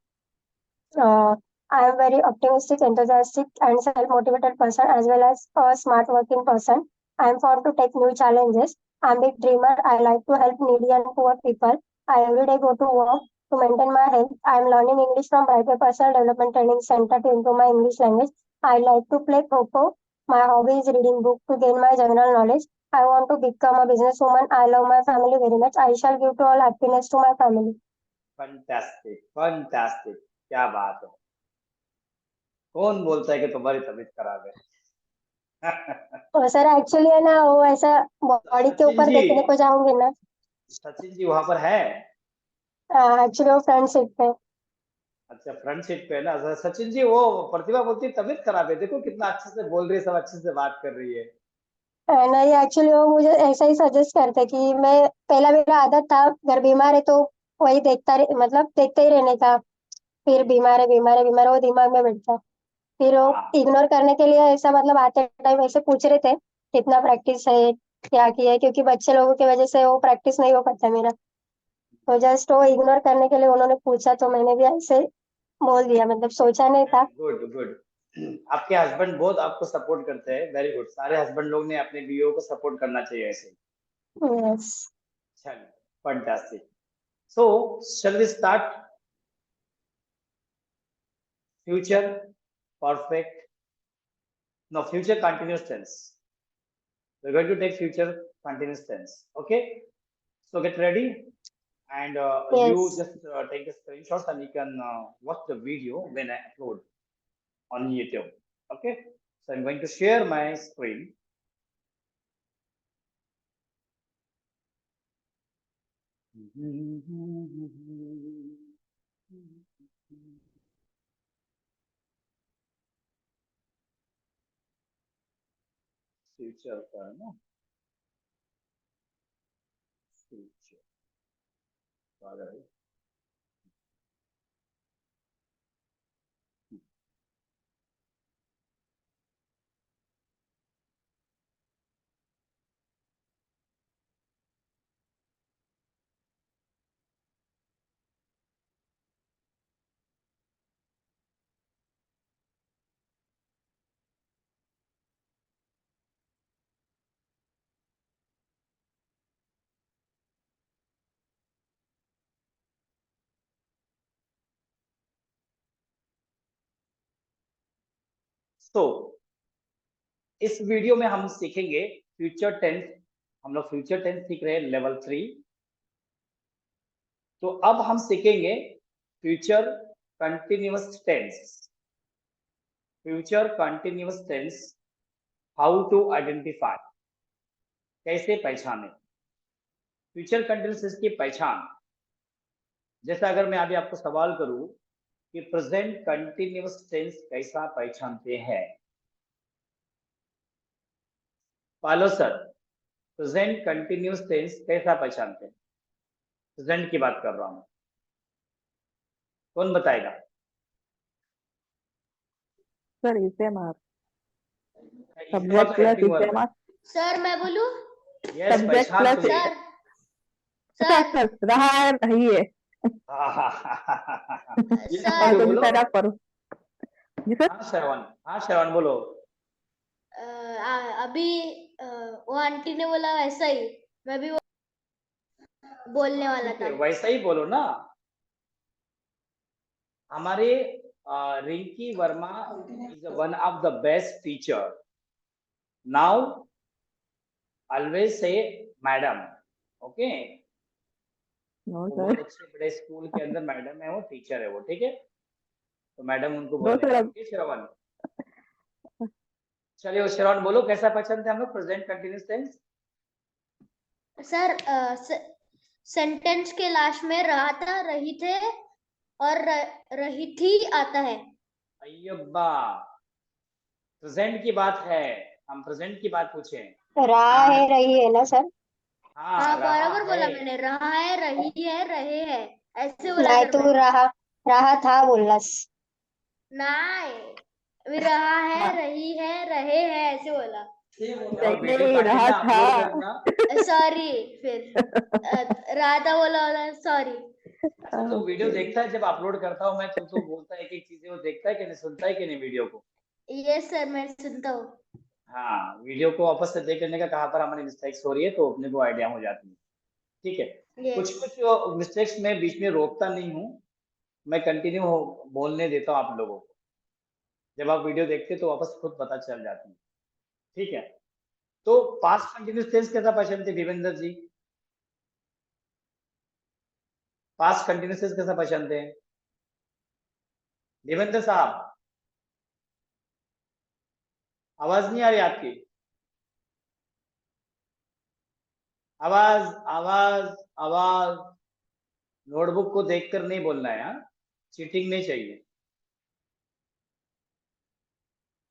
I am very optimistic, enthusiastic, and self-motivated person as well as a smart working person. I am fond to take new challenges. I am a big dreamer. I like to help needy and poor people. I every day go to work to maintain my health. I am learning English from Brightway Personal Development Training Center to improve my English language. I like to play Kho. My hobby is reading books to gain my general knowledge. I want to become a businesswoman. I love my family very much. I shall give to all happiness to my family. Fantastic, fantastic, क्या बात है। कौन बोलता है कि तुम्हारी तबीयत खराब है? और सर एक्चुअली है ना वो ऐसा बॉडी के सचिन ऊपर जी, देखने को जाऊंगी ना सचिन जी वहां पर है? एक्चुअली वो फ्रंट सीट पे अच्छा, फ्रंट सीट पे है ना। सचिन जी, वो प्रतिभा बोलती है तबीयत खराब है, देखो कितना अच्छे से बोल रही है, सब अच्छे से बात कर रही है। नहीं एक्चुअली वो मुझे ऐसा ही सजेस्ट करते कि मैं पहला मेरा आदत था अगर बीमार है तो वही मतलब देखते ही रहने का फिर बीमार है बीमार है बीमार है वो दिमाग में बैठता फिर वो हाँ, इग्नोर करने के लिए ऐसा मतलब आते टाइम ऐसे पूछ रहे थे कितना प्रैक्टिस है क्या किया है क्योंकि बच्चे लोगों की वजह से वो प्रैक्टिस नहीं हो पाता मेरा तो जस्ट वो इग्नोर करने के लिए उन्होंने पूछा तो मैंने भी ऐसे बोल दिया मतलब सोचा नहीं था गुड गुड। आपके हस्बैंड बहुत आपको सपोर्ट करते हैं, वेरी गुड। सारे हस्बैंड लोग ने अपने बीवियों को सपोर्ट करना चाहिए ऐसे ही। यस चलिए, fantastic. So shall we start? Future perfect, no, future continuous tense. We're going to take future continuous tense. Okay, so get ready, and you yes just take the screenshots and you can watch the video when I upload on YouTube. Okay, so I'm going to share my screen. Future का है ना, future आ रहा है। तो इस video में हम सीखेंगे फ्यूचर टेंस। हम लोग फ्यूचर टेंस सीख रहे हैं लेवल 3। तो अब हम सीखेंगे future continuous tense. Future continuous tense, how to identify, कैसे पहचाने फ्यूचर कंटिन्यूअस टेंस की पहचान। जैसा अगर मैं अभी आपको सवाल करूं कि प्रेजेंट कंटिन्यूअस टेंस कैसा पहचानते हैं, पालो सर, प्रेजेंट कंटिन्यूअस टेंस कैसा पहचानते हैं? प्रेजेंट की बात कर रहा हूं, कौन बताएगा? सर इसे मार इसका सब्जेक्ट तो प्लस हेल्पिंग इसे वर्ब है। मार सर मैं बोलूं? यस, सब्जेक्ट पहचान प्लस तो ये। सर सर सर सर रहा है रही है ये सर बोलो तो बोलो। सर आप करो जी सर। हाँ श्रवण बोलो। अभी वो आंटी ने बोला वैसा ही मैं भी बोलने वाला ठीक है, था। वैसा ही बोलो ना। हमारे Rinki Verma is one of the best teacher. Now always say madam, okay. No वो सर बहुत अच्छे बड़े स्कूल के अंदर मैडम है, वो टीचर है वो, ठीक है। तो मैडम उनको दो बोलने सर का, अब ओके श्रवण। चलिए श्रवण बोलो, कैसा पसंद है हम लोग present continuous tense? Sir sentence के लास्ट में रहा था, रही थे और रही थी आता है। अय्यब्बा, प्रेजेंट की बात है, हम प्रेजेंट की बात पूछे। रहा है रही है ना सर? हाँ रहा बराबर बोला है। मैंने, रहा है, रही है, रहे है, ऐसे बोला नहीं सर तू मैंने। रहा था बोलनास। नहीं, अभी रहा है, रही है, रहे है, ऐसे बोला। जब वीडियो नहीं काटे रहा ना, था अपलोड करना। सॉरी, फिर राधा बोला सॉरी। अच्छा, तो वीडियो देखता है जब अपलोड करता हूँ मैं, तो बोलता है कि चीजें वो देखता है कि नहीं, सुनता है कि नहीं वीडियो को? यस सर, मैं सुनता हूँ। हाँ, वीडियो को वापस से देख लेने का, कहाँ पर हमारी मिस्टेक्स हो रही है तो अपने को आइडिया हो जाती है, ठीक है। कुछ यस कुछ मिस्टेक्स में बीच में रोकता नहीं हूँ, मैं कंटिन्यू बोलने देता हूँ आप लोगों को। जब आप वीडियो देखते तो वापस खुद पता चल जाती है, ठीक है। तो पास्ट कंटिन्यूअस टेंस कैसा पहचानते देवेंद्र जी? पास्ट कंटिन्यूअस टेंस कैसा पहचानते हैं देवेंद्र साहब? आवाज नहीं आ रही आपकी, आवाज आवाज आवाज। नोटबुक को देखकर नहीं बोलना है, हाँ, चीटिंग नहीं चाहिए।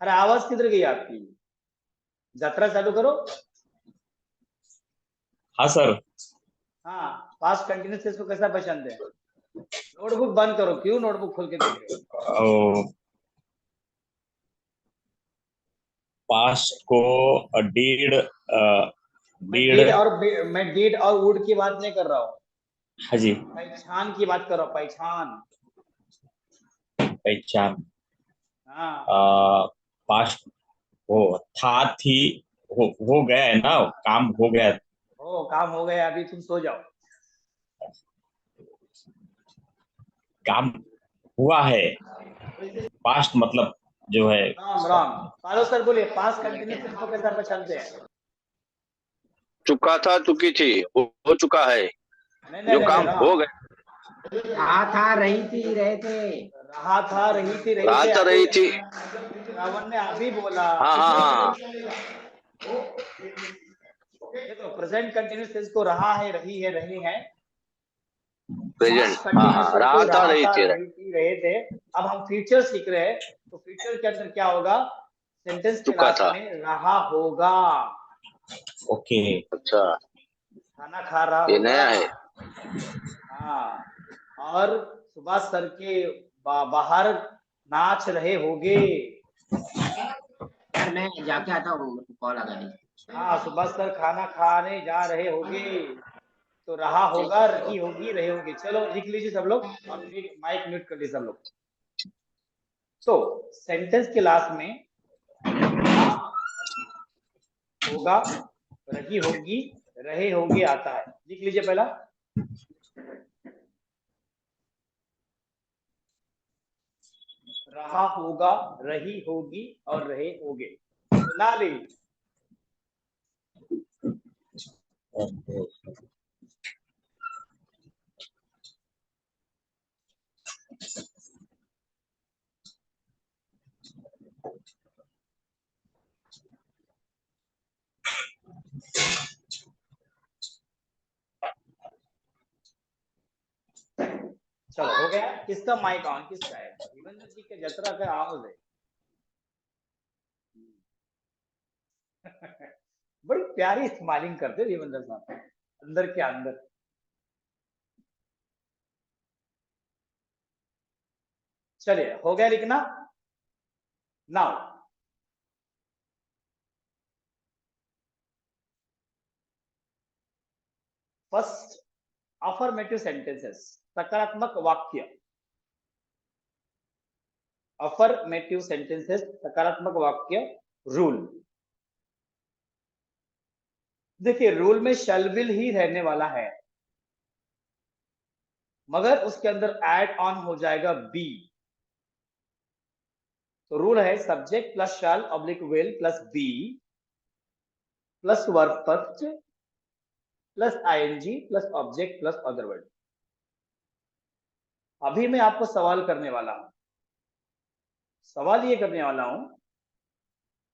अरे आवाज किधर गई आपकी? यात्रा चालू करो। हाँ सर। हाँ, पास्ट कंटिन्यूअस टेंस को कैसा पहचानते हैं? नोटबुक बंद करो, क्यों नोटबुक खोल के देख रहे हो? पास्ट को डीड मैं डीड और वुड की बात नहीं कर रहा हूँ, हाँ जी, पहचान की बात कर रहा हूँ, पहचान। पहचान। हाँ, पास्ट हो था थी, हो गया है ना, काम हो गया। ओ काम हो गया, अभी तुम सो जाओ। काम हुआ है, पास्ट मतलब जो है। राम राम, पालो सर बोलिए, पास्ट कंटिन्यूअस टेंस को कैसा पहचानते हैं? चुका था, चुकी थी, हो चुका है, नहीं जो नहीं नहीं, काम हो राम। गया। रहा था, रही थी, रहे थे। रहा था, रही थी, रहे थे, रात अभी रही थी। रावण ने अभी बोला। हाँ हाँ हाँ, देखो, प्रेजेंट कंटिन्यूअस टेंस को रहा है, रही है, रहे हैं। प्रेजेंट। पास्ट हाँ कंटिन्यूअस हाँ, टेंस को रहा था, रहा रही था, थी। रही थी, रहे थे। अब हम फ्यूचर सीख रहे हैं, तो फ्यूचर के अंदर क्या होगा? सेंटेंस के चुका लास्ट था। में रहा होगा। ओके। अच्छा, खाना खा रहा ये होगा। नया है। हाँ, और सुभाष सर के बाहर नाच रहे होगे। यार मैं जाके आता हूँ, कॉल आ गई। हाँ, सुभाष सर खाना खाने जा रहे होगे, तो रहा होगा, रही होगी, रहे होगे। चलो लिख लीजिए सब लोग, और माइक म्यूट कर लीजिए सब लोग। तो सेंटेंस के लास्ट में रहा होगा, रही होगी, रहे होगे आता है। लिख लीजिए पहला। रहा होगा, रही होगी और रहे होगे। सोनाली, चलो हो गया। किसका माइक ऑन, किसका है? देवेंद्र जी के जतरा का आवाज है। बड़ी प्यारी स्माइलिंग करते देवेंद्र साहब अंदर के अंदर। चलिए हो गया लिखना। नाउ फर्स्ट अफर्मेटिव सेंटेंसेस, सकारात्मक वाक्य। अफर्मेटिव सेंटेंसेस, सकारात्मक वाक्य। रूल, देखिए रूल में शैल विल ही रहने वाला है, मगर उसके अंदर ऐड ऑन हो जाएगा बी। तो रूल है subject plus shall oblique will plus be plus verb first plus ING plus object plus other word. अभी मैं आपको सवाल करने वाला हूं। सवाल ये करने वाला हूं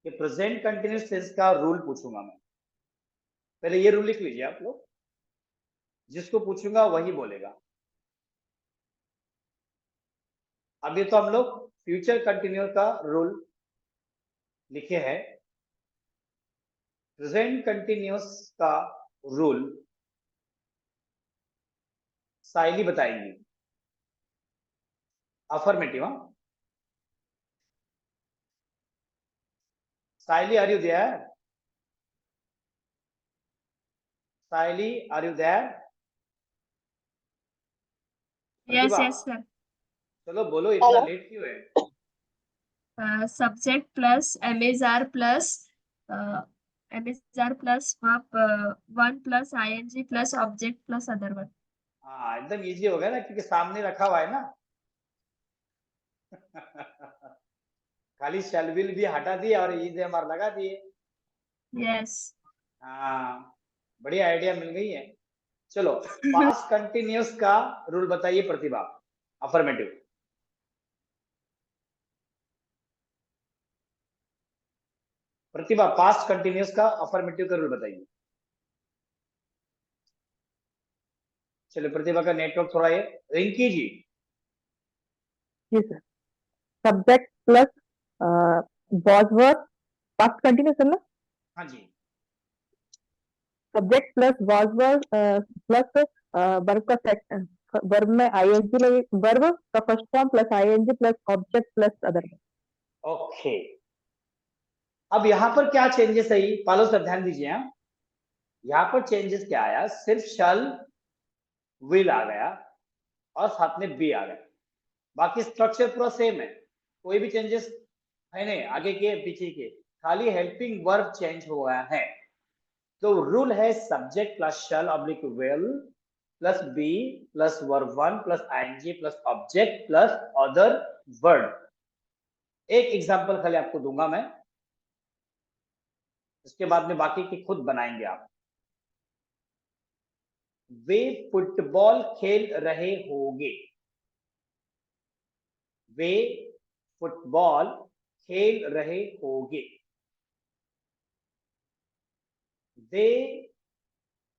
कि प्रेजेंट कंटिन्यूअस टेंस का रूल पूछूंगा मैं। पहले ये रूल लिख लीजिए आप लोग, जिसको पूछूंगा वही बोलेगा। अभी तो हम लोग फ्यूचर कंटिन्यूअस का रूल लिखे हैं। प्रेजेंट कंटिन्यूअस का रूल साइली बताएंगी। Affirmative, Saili are you there? Saili are you there? Yes, yes, sir. चलो बोलो, इतना लेट क्यों है? Subject plus MSR plus MSR plus verb 1 plus ing plus object plus other one. हाँ एकदम इजी हो गया ना, क्योंकि सामने रखा हुआ है ना। खाली शैल विल भी हटा दिए और इज एम आर लगा दिए। Yes. हाँ बढ़िया आइडिया मिल गई है। चलो पास्ट कंटिन्यूअस का रूल बताइए Pratibha. Affirmative, Pratibha past continuous का अफर्मेटिव का रूल बताइए। चलो प्रतिभा का नेटवर्क थोड़ा ये। रिंकी जी। जी sir, subject plus was verb, past continuous है ना? हाँ जी। Subject plus was verb plus verb का वर्ब में आईएनजी लगे, वर्ब का first form plus ING plus object plus other. Okay, अब यहाँ पर क्या चेंजेस आई पालो सर, ध्यान दीजिए। यहाँ पर चेंजेस क्या आया? सिर्फ शल विल आ गया और साथ में बी आ गया। बाकी स्ट्रक्चर पूरा सेम है, कोई भी चेंजेस है नहीं आगे के पीछे के, खाली हेल्पिंग वर्ब चेंज हुआ है। तो रूल है subject plus shall oblique will plus be plus verb 1 plus ING plus object plus other word. एक एग्जांपल खाली आपको दूंगा मैं, उसके बाद में बाकी की खुद बनाएंगे आप। वे फुटबॉल खेल रहे होंगे। वे फुटबॉल खेल रहे होंगे। They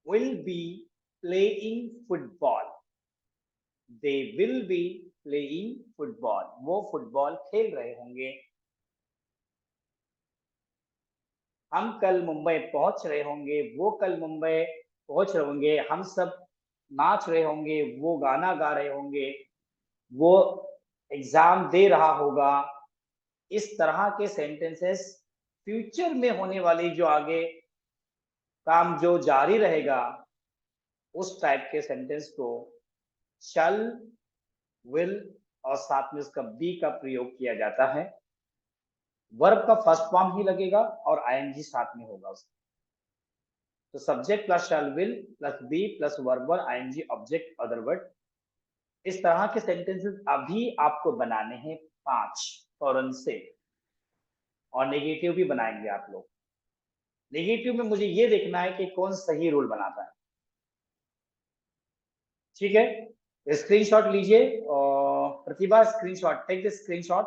will be playing football. They will be playing football. वो फुटबॉल खेल रहे होंगे। हम कल मुंबई पहुंच रहे होंगे। वो कल मुंबई पहुंच रहे होंगे। हम सब नाच रहे होंगे। वो गाना गा रहे होंगे। वो एग्जाम दे रहा होगा। इस तरह के सेंटेंसेस फ्यूचर में होने वाली जो आगे काम जो जारी रहेगा उस टाइप के सेंटेंस को शल विल और साथ में उसका बी का प्रयोग किया जाता है। वर्ब का फर्स्ट फॉर्म ही लगेगा और आईएनजी साथ में होगा उसका। तो subject plus shall will plus be plus verb और आईएनजी ऑब्जेक्ट अदर वर्ड। इस तरह के सेंटेंसेस अभी आपको बनाने हैं 5 फौरन से, और नेगेटिव भी बनाएंगे आप लोग। नेगेटिव में मुझे ये देखना है कि कौन सही रूल बनाता है, ठीक है। स्क्रीनशॉट लीजिए, और प्रतिभा स्क्रीनशॉट, टेक द स्क्रीनशॉट,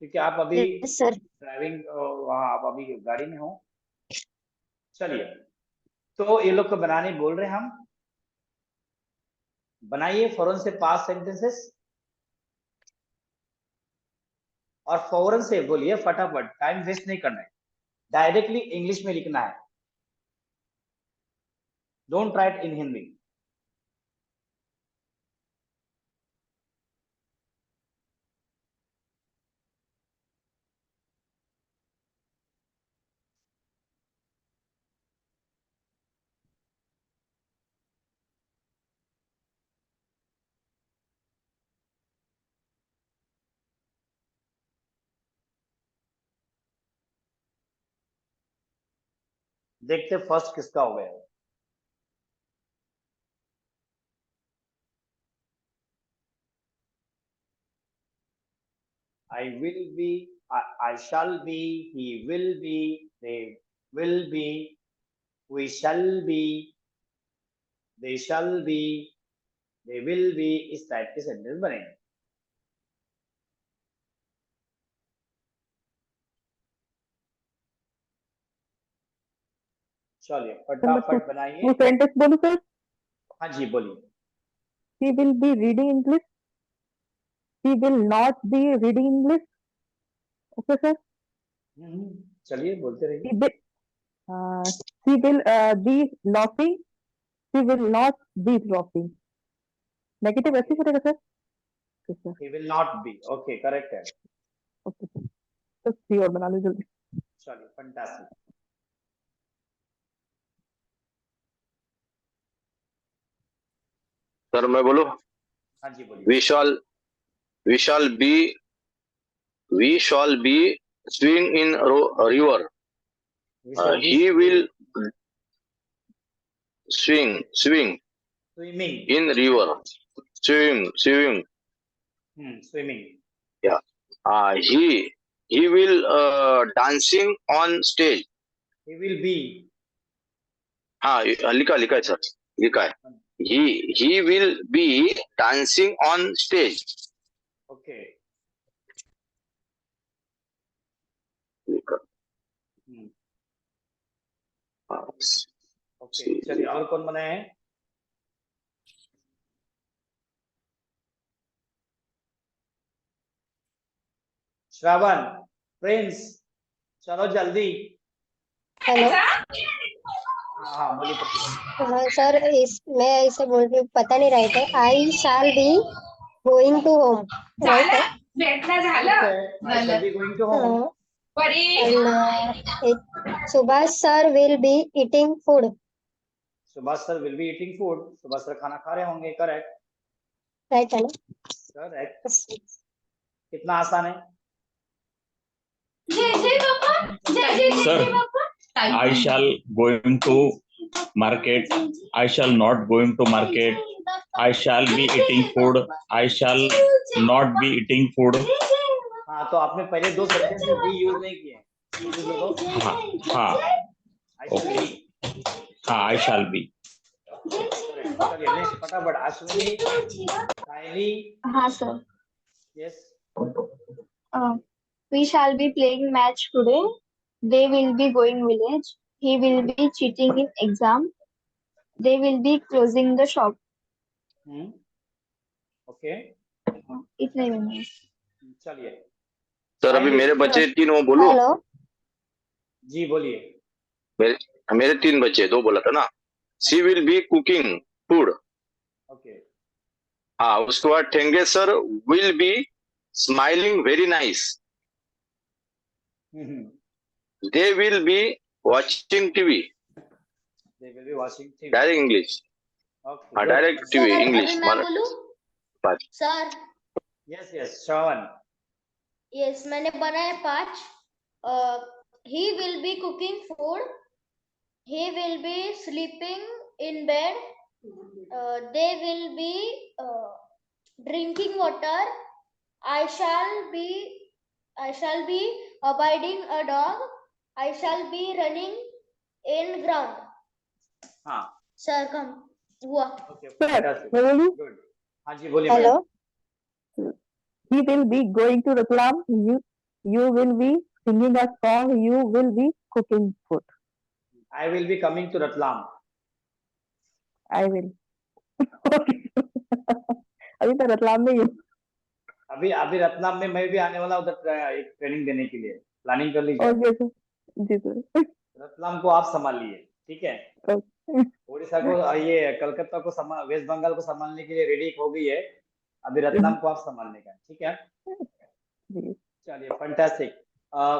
क्योंकि आप अभी Yes, sir. ड्राइविंग, वहाँ आप अभी गाड़ी में हो। चलिए, तो ये लोग को बनाने बोल रहे हैं हम, बनाइए फौरन से पास्ट सेंटेंसेस, और फौरन से बोलिए, फटाफट, टाइम वेस्ट नहीं करना है, डायरेक्टली इंग्लिश में लिखना है, डोंट राइट इन हिंदी। देखते फर्स्ट किसका हो गया। I will be, I shall be, he will be, they will be, we shall be, they shall be, they will be, इस टाइप के सेंटेंस बनेंगे। चलिए फटाफट बनाइए। वो सेंटेंस बोलूं सर? हाँ जी बोलिए। He will be reading English. He will not be reading English. Okay, sir. चलिए बोलते रहिए। He will be laughing. He will not be laughing. Negative ऐसे ही करेगा sir? Okay, sir. He will not be, okay, correct है। Okay, sir. तो सी और बना लो जल्दी। चलिए फंटास्टिक। सर मैं बोलूं? हाँ जी बोलिए। we shall be swim in river. He will swim swimming in river. Swim. swimming, Yeah. He will dancing on stage. he will be, हाँ लिखा है सर, लिखा है। He will be dancing on stage. okay, लिखा। Okay चलिए, और कौन बनाए हैं? श्रावण, प्रिंस, चलो जल्दी। हेलो हाँ बोलिए प्रतिभा। सर, मैं इसे बोल रही हूँ, पता नहीं राइट है। I shall be going to home, right है? I shall be going to home. Subhash sir will be eating food. Subhash sir will be eating food. Subhash sir खाना खा रहे होंगे, करेक्ट। राइट है ना? करेक्ट। कितना आसान है। Sir, I shall going to market. I shall not going to market. I shall be eating food. I shall not be eating food. हाँ, तो आपने पहले दो सेंटेंस में भी यूज नहीं किए। हाँ okay. हाँ I shall be. चलिए नेक्स्ट फटाफट। अश्विनी, सायली। हाँ sir. Yes. We shall be playing match today. They will be going village. He will be cheating in exam. They will be closing the shop. Okay इतने ही में। चलिए sir अभी मेरे बच्चे 3 वो बोलूं? हेलो जी बोलिए। मेरे 3 बच्चे, 2 बोला था ना। She will be cooking food. Okay हाँ उसके बाद ठेंगे sir will be smiling very nice. They will be watching TV. They will be watching TV. Direct English. Okay. हाँ direct TV सर English. अभी मैं बोलूं? सर यस यस श्रवण। Yes मैंने बनाए 5। he will be cooking food, he will be sleeping in bed, they will be drinking water, I shall be abiding a dog. I shall be running in ground. हाँ sir कम हुआ. Okay Sir, fantastic मैं बोलूं? Good. हाँ जी बोलिए hello madam. He will be going to Ratlam. You will be singing a song. You will be cooking food. I will be coming to Ratlam. I will. अभी तो रतलाम में ही हूँ. अभी अभी रत्नाम में मैं भी आने वाला उधर एक ट्रेनिंग देने के लिए. प्लानिंग कर लीजिए. Okay sir. जी सर. रतलाम को आप संभालिए. ठीक है. उड़ीसा को ये कलकत्ता को वेस्ट बंगाल को संभालने के लिए रेडी हो गई है. अभी रत्नाम को आप संभालने का. ठीक है. जी. चलिए फैंटास्टिक.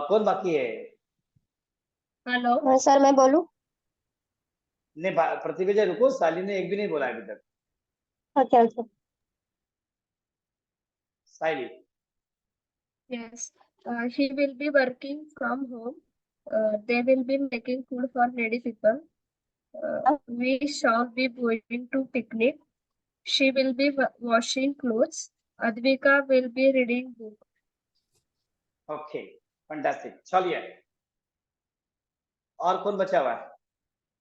कौन बाकी है? हेलो. सर मैं बोलूं? नहीं प्रतिभा जी रुको. साली ने एक भी नहीं बोला अभी तक. ओके ओके साली. Yes. He will be working from home. They will be making food for needy people. We shall be going to picnic. She will be washing clothes. Advika will be reading book. Okay fantastic. चलिए और कौन बचा हुआ है?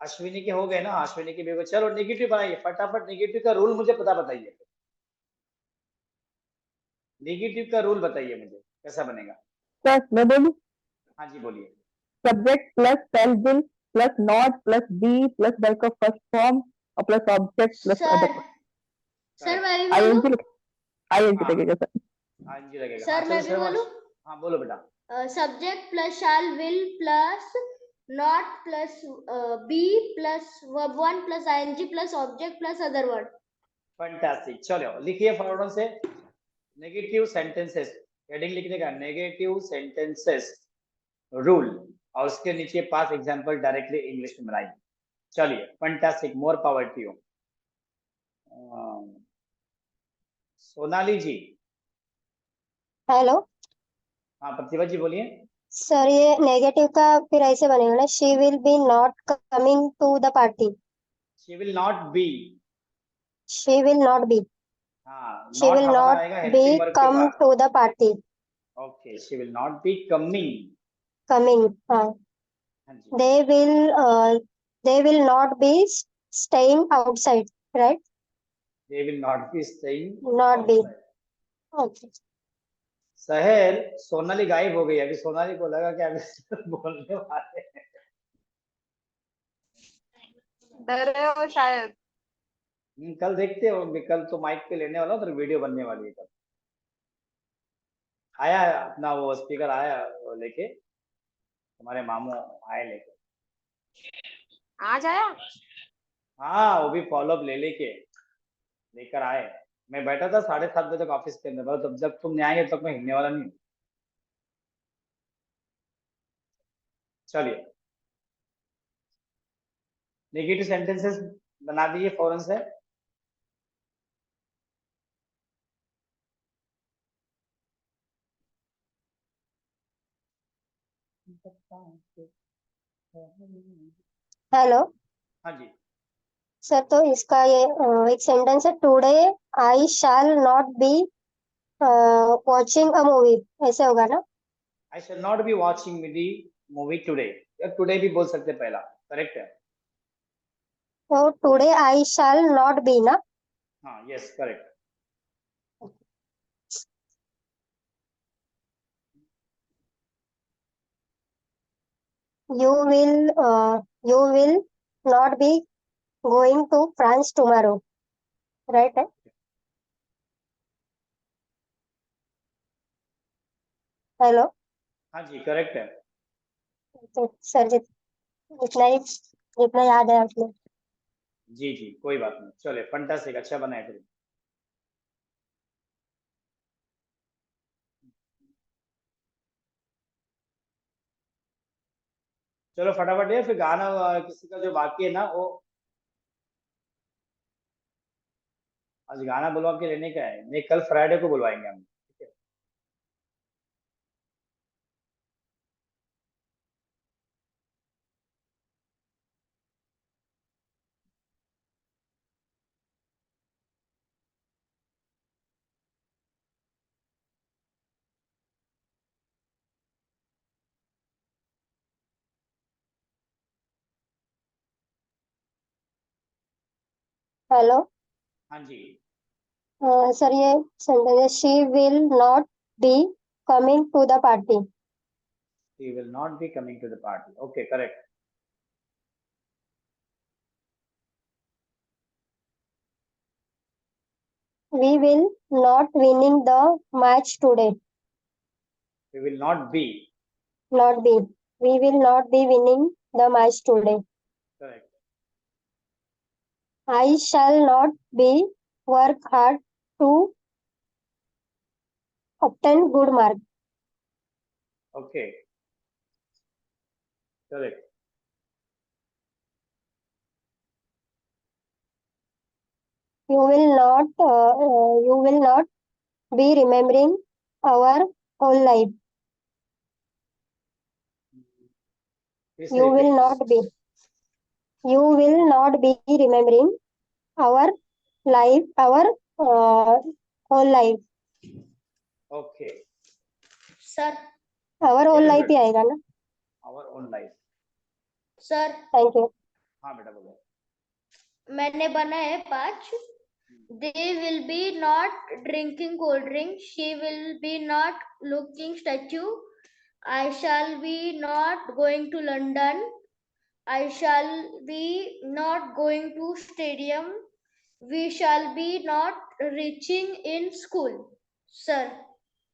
अश्विनी के हो गए ना. अश्विनी के भी हो गए. चलो नेगेटिव बनाइए फटाफट. नेगेटिव का रूल मुझे पता बताइए. नेगेटिव का रूल बताइए मुझे कैसा बनेगा. सर मैं बोलूं? हाँ जी बोलिए. Subject plus shall will plus not plus be plus verb of first form और plus object plus other. Sir मैं भी बोलूं? ing लगेगा सर. हाँ जी लगेगा. सर मैं भी बोलूं? हाँ बोलो बेटा. Subject plus shall will plus not plus be plus verb one plus ing plus object plus other word. Fantastic. चलो लिखिए फटाफट से. Negative sentences. हेडिंग लिखने का नेगेटिव सेंटेंसेस रूल और उसके नीचे 5 एग्जांपल डायरेक्टली इंग्लिश में बनाइए. चलिए fantastic. More power to you. Sonali ji. Hello हाँ प्रतिभा जी बोलिए. सर ये नेगेटिव का फिर ऐसे बनेगा ना, she will be not coming to the party. She will not be. She will not be. हाँ शी नॉट विल हमारा नॉट आएगा बी हेल्पिंग वर्ब के कम बाद. To the party. Okay she will not be coming. Coming. हाँ. हाँ जी. they will not be staying outside, right? They will not be staying Not be. Outside. Okay. Sahar. Sonali गायब हो गई. अभी सोनाली को लगा कि अभी बोलने वाले हैं. डर रहे हो शायद. कल देखते हो. कल तो माइक पे लेने वाला हूँ तो वीडियो बनने वाली है कल. आया अपना वो स्पीकर आया वो लेके. हमारे मामू आए लेके. आज आया. हाँ वो भी फॉलोअप लेके लेकर आए. मैं बैठा था 7:30 बजे तक ऑफिस के अंदर. तब जब तुम नहीं आएंगे तब मैं हिलने वाला नहीं हूँ. चलिए नेगेटिव सेंटेंसेस बना दीजिए फौरन से. हेलो हाँ जी. सर, तो इसका ये एक सेंटेंस है, today I shall not be watching a movie, ऐसे होगा ना? I shall not be watching the movie today. Today भी बोल सकते पहला. करेक्ट है. तो today I shall not be ना? हाँ yes correct. you will not be going to France tomorrow, right? है? हेलो. हाँ जी करेक्ट है. तो सर जितना याद है आपने. जी जी कोई बात नहीं. चलिए फंटास्टिक. अच्छा बना है फिर. चलो फटाफट है फिर गाना. किसी का जो बाकी है ना वो आज गाना बुलवा के लेने का है. नहीं कल फ्राइडे को बुलवाएंगे हम. हेलो हाँ जी, सर ये सेंटेंस है she will not be coming to the party. he will not be coming to the party. Okay, correct. We will not winning the match today. We will not be. Not be. We will not be winning the match today. Correct. I shall not be work hard to obtain good mark. Okay. Correct. You will not be remembering our whole life. Please You repeat will this. not be. You will not be remembering our life, our whole life. Okay. sir, Our whole Very life good. ही आएगा ना. Our own life. sir, Thank you. हाँ बेटा बोलो. मैंने बना है 5. They will be not drinking cold drink. She will be not looking statue. I shall be not going to London. I shall be not going to stadium. We shall be not reaching in school. Sir.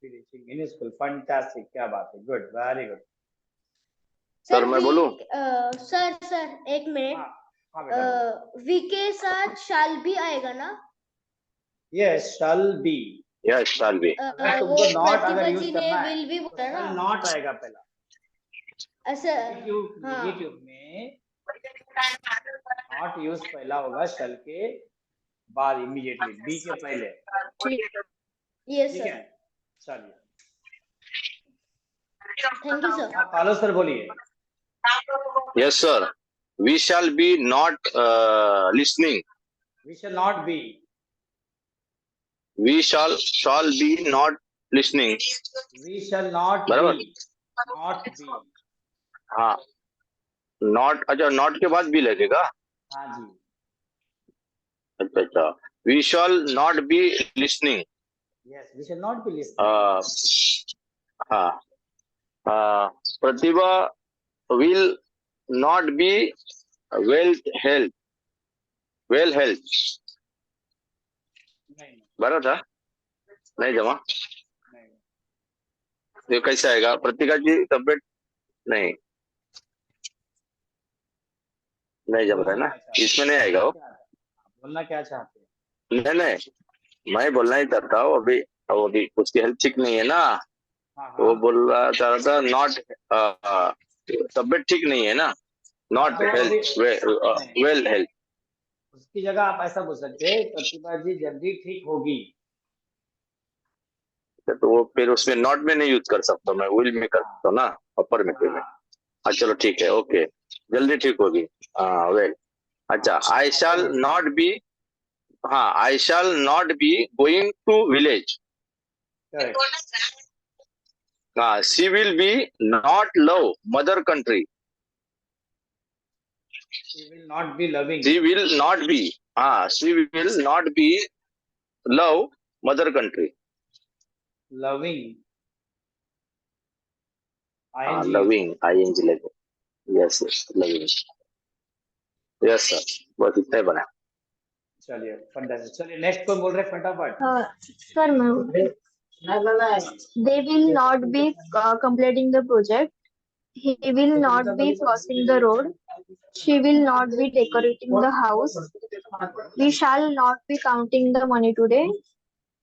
Be reaching in school. Fantastic. क्या बात है. Good. Very good. Sir मैं बोलूं? Sir एक minute. हाँ बेटा. We के साथ shall be आएगा ना? Yes, shall be. Yes shall be. अगर वो तुमको not अगर प्रतिभा यूज जी ने करना है, will be बोला ना? shall not आएगा पहला. ऐसा. नेगेटिव में not यूज पहला होगा shall के बाद इमीडिएटली बी के पहले. यस ठीक सर. है. चलिए. Thank you sir. हाँ पालो सर बोलिए. Yes sir. We shall be not listening. We shall not be. We shall be not listening. We shall not बराबर. be. Not be. हाँ नॉट. अच्छा नॉट के बाद भी लगेगा. हाँ जी. अच्छा अच्छा. We shall not be listening. Yes, we shall not be listening. हाँ. Pratibha will not be well health. नहीं. बराबर था. नहीं जमा. नहीं. ये कैसे आएगा? प्रतिभा की तबीयत नहीं जम रहा है ना. इसमें नहीं आएगा वो. बोलना क्या चाहते हैं? नहीं मैं बोलना ही चाहता हूँ. अभी उसकी हेल्थ ठीक नहीं है ना. हाँ वो हाँ. बोल रहा था नॉट तबीयत ठीक नहीं है ना. नॉट तो हेल्थ नहीं. Well health. उसकी जगह आप ऐसा बोल सकते हैं प्रतिभा जी जल्दी ठीक होगी. तो वो फिर उसमें नॉट में नहीं यूज कर सकता. मैं विल में कर सकता हूँ ना. अपर में में. हाँ चलो ठीक है. ओके जल्दी ठीक होगी. हाँ वेल. अच्छा आई शैल नॉट बी. हाँ I shall not be going to village. हाँ she will be not love mother country. She will not be loving. She will not be. She will not be love mother country. Loving. ING. Loving. ING लगे. Yes, loving. Yes sir. बस इतना ही बना. चलिए fantastic. चलिए next कौन बोल रहे हैं फटाफट? सर मैं. They will not be completing the project. He will not be crossing the road. She will not be decorating the house. We shall not be counting the money today.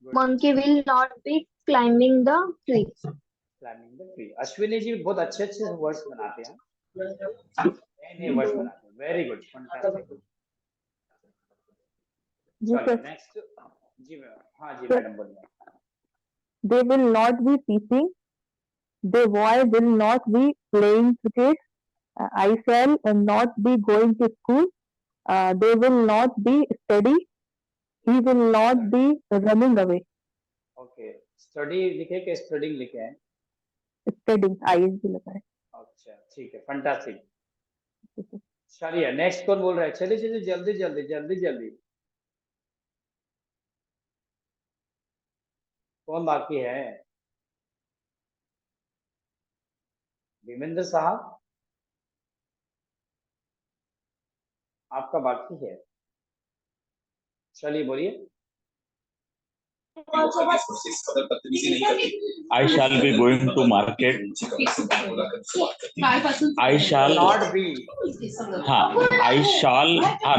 Monkey will not be climbing the tree. Climbing the tree. Ashwini ji बहुत अच्छे words बनाते हैं. नए words बनाते हैं. Very good. Fantastic. चलिए next. जी हाँ जी madam बोलिए. They will not be teaching. The boy will not be playing cricket. I shall not be going to school. They will not be study. He will not be running away. Okay. Study लिखे के studying लिखे हैं? Studying. ING लगा है. अच्छा ठीक है. Fantastic. चलिए नेक्स्ट कौन बोल रहा है? चलिए जल्दी. कौन बाकी है? विमेंद्र साहब, आपका बाकी है। चलिए बोलिए। I shall be going to market. I shall not be. हाँ, I shall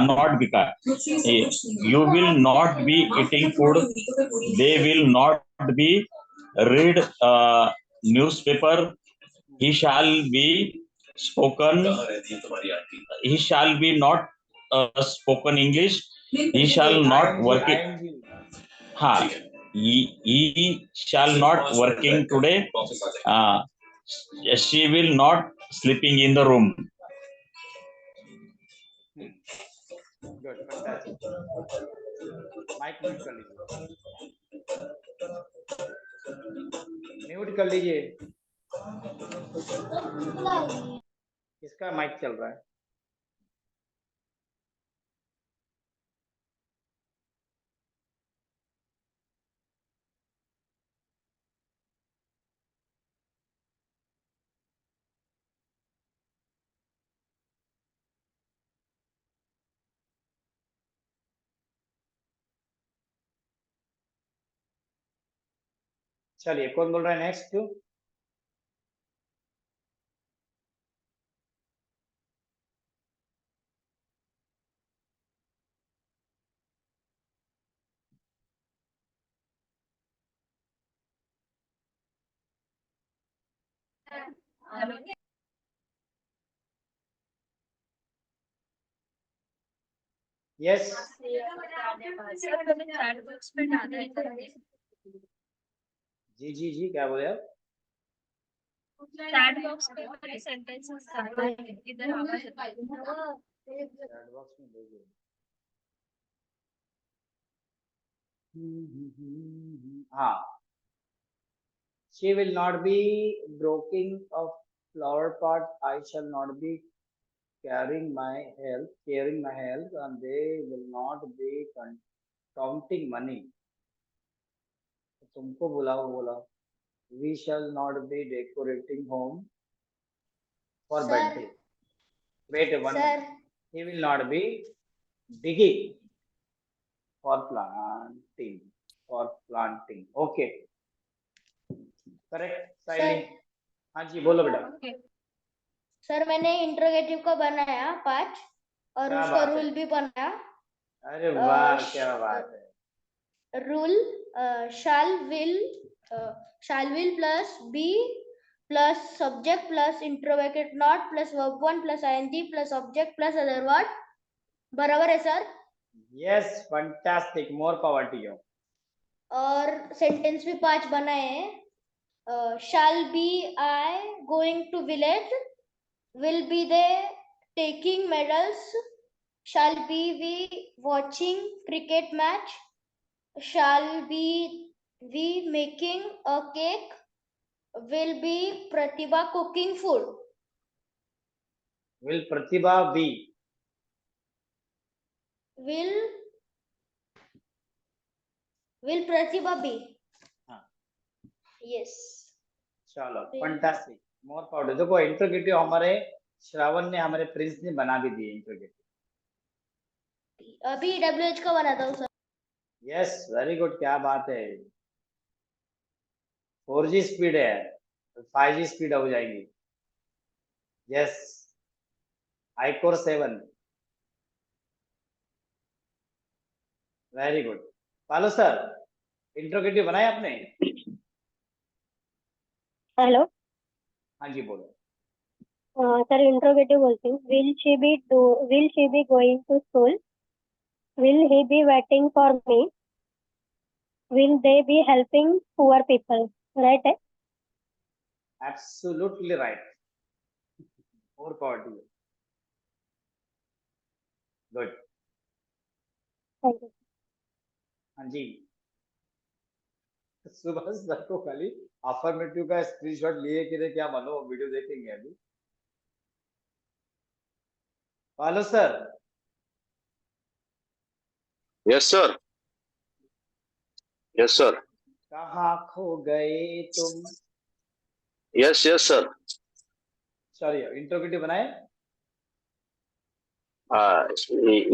not be का you will not be eating food. They will not be read newspaper. He shall be spoken. He shall be not spoken English. He shall not work it. हाँ, he shall not working today. She will not sleeping in the room. Good, fantastic. Mike mute कर लीजिए, mute कर लीजिए। किसका mic चल रहा है? चलिए, कौन बोल रहा है नेक्स्ट? यस। सर मैंने चैट बॉक्स पे डाला है जी जी जी, क्या बोले आप? चैट बॉक्स पे मेरे सेंटेंसेस डाले हैं, इधर आवाज आता है। चैट बॉक्स में भेजिए। हाँ, she will not be breaking of flower pot. I shall not be carrying my health, and they will not be counting money. तुमको बोला we shall not be decorating home for Sir. birthday. Wait one Sir. minute. He will not be digging for planting. Okay, correct Saili. हाँ जी बोलो बेटा। Sir मैंने interrogative का बनाया 5 और क्या उसका बात है? रूल भी बनाया। अरे वाह, क्या बात है। Rule shall will plus be plus subject plus interrogative not plus verb 1 plus ing plus object plus other word, बराबर है सर? Yes, fantastic, more power to you. और सेंटेंस भी 5 बनाए हैं। shall be I going to village, will be they taking medals, shall be we watching cricket match, shall be we making a cake, will be Pratibha cooking food. Will Pratibha be? Will Pratibha be? हाँ। Yes. चलो fantastic, more power. देखो interrogative हमारे श्रावण ने, हमारे Prince ने बना भी दिए इंट्रोगेटिव। अभी डब्ल्यूएच का बनाता हूँ सर। यस, वेरी गुड, क्या बात है। 4G स्पीड है, 5G स्पीड हो जाएगी। Yes, iCore 7। Very good. पालो सर, इंट्रोगेटिव बनाया आपने? हेलो। हाँ जी बोलो। सर इंट्रोगेटिव बोलती हूँ। Will she be going to school, will he be waiting for me, will they be helping poor people. Right है? Absolutely right, more power to you. Good. Thank you. हाँ जी, सुबह sir को खाली affirmative का screenshot लिए कि क्या मानो, वीडियो देखेंगे अभी। पालो sir. Yes sir. Yes sir. कहाँ खो गए तुम। Yes yes sir. Sorry, interrogative बनाए। हाँ,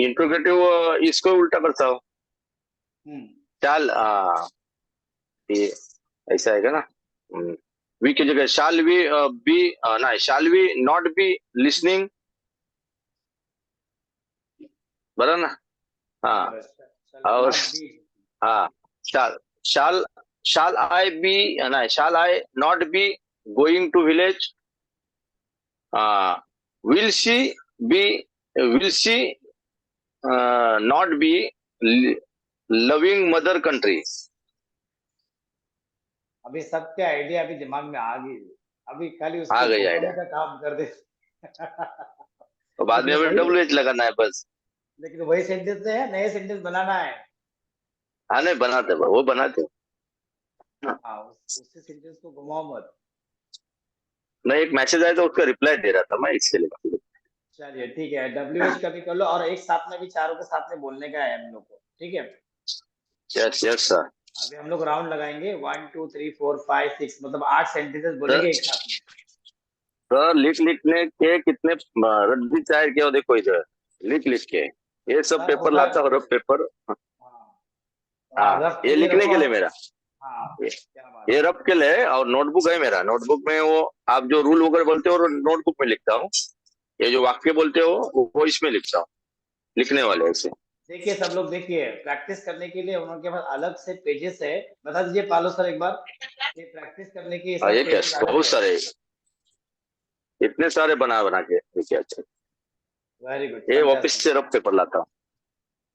इंट्रोगेटिव इसको उल्टा करता हूँ। शाल, ये ऐसा है क्या ना। वी की जगह शाल वी बी, ना shall we not be listening, बराबर ना। हाँ, और हाँ, शाल शाल शाल आई बी, ना shall I not be going to village, will she be, will she not be loving mother country. अभी सबके आइडिया अभी दिमाग में आ गई, अभी खाली आ उसको गई घुमाने आइडिया। का काम कर दे। तो बाद में लेकिन अभी वही WH लगाना है बस। लेकिन वही सेंटेंस है, नए सेंटेंस बनाना है। हाँ नहीं बनाते, वो बनाते। हाँ, उससे सेंटेंस को घुमाओ मत। नहीं, एक मैसेज आया तो उसका रिप्लाई दे रहा था मैं, इसके लिए। चलिए ठीक है, WH का भी कर लो, और एक साथ में भी चारों के साथ में बोलने का है हम लोग को, ठीक है। Yes yes sir. अभी हम लोग राउंड लगाएंगे 1 2 3 4 5 6, मतलब 8 सेंटेंसेस बोलेंगे एक साथ में। सर लिखने के कितने रद्दी चाहे क्या, देखो इधर लिख के ये सब सर पेपर होगा। लाता हूँ, रफ पेपर। हाँ, रफ ये के लिए लिखने रखो। के लिए मेरा, हाँ, ये, क्या बात ये रफ के लिए, और नोटबुक है मेरा। नोटबुक में वो आप जो रूल वगैरह बोलते हो नोटबुक में लिखता हूँ, ये जो वाक्य बोलते हो वो इसमें लिखता हूँ, लिखने वाले ऐसे। देखिए सब लोग, देखिए प्रैक्टिस करने के लिए उनके पास अलग से पेजेस है। बता दीजिए पालो सर एक बार, ये प्रैक्टिस करने के हाँ, सब ये क्या पेजेस अलग बहुत है। सारे, इतने सारे बना के देखिए। अच्छा, वेरी गुड, ये ऑफिस से रफ पेपर लाता हूँ,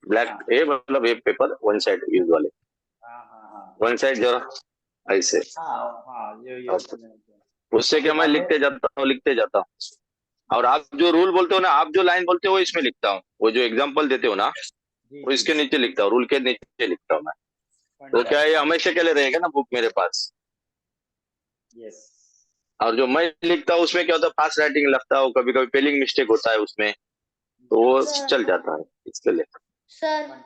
ब्लैक, ये मतलब ये पेपर वन साइड यूज वाले, वन साइड जरा ऐसे। ये उससे क्या मैं लिखते जाता हूँ। और आप जो रूल बोलते हो ना, आप जो लाइन बोलते हो वो इसमें लिखता हूँ, वो जो एग्जांपल देते हो ना वो इसके नीचे लिखता हूँ, रूल के नीचे लिखता हूँ मैं। तो क्या है, ये हमेशा के लिए रहेगा ना बुक मेरे पास। यस। और जो मैं लिखता हूँ उसमें क्या होता है, फास्ट राइटिंग लगता है, कभी कभी स्पेलिंग मिस्टेक होता है उसमें, तो वो चल जाता है इसके लिए। सर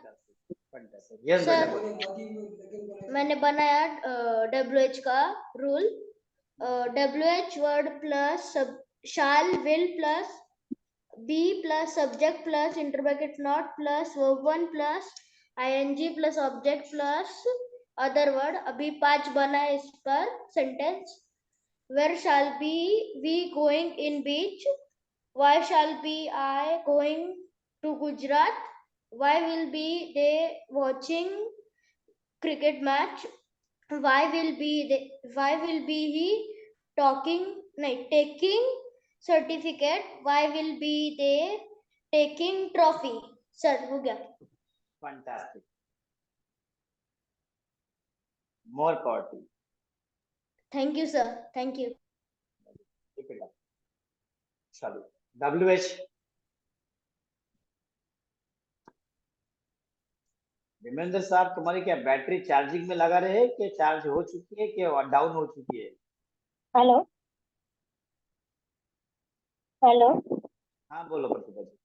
यस सर बेटा। मैंने बनाया WH का रूल। WH word plus shall will plus be plus subject plus inter bracket not plus verb 1 plus ING plus object plus other word. अभी 5 बना है इस पर sentence. Where shall be we going in beach? Why shall be I going to Gujarat? Why will be they watching cricket match? Why will be he talking taking certificate? Why will be they taking trophy? Sir हो गया। Fantastic, more power to. Thank you sir, thank you. चलो WH। Dharmendra साहब, तुम्हारी क्या battery charging में लगा रहे हैं कि चार्ज हो चुकी है कि डाउन हो चुकी है? हेलो हेलो हाँ बोलो प्रतिभा जी।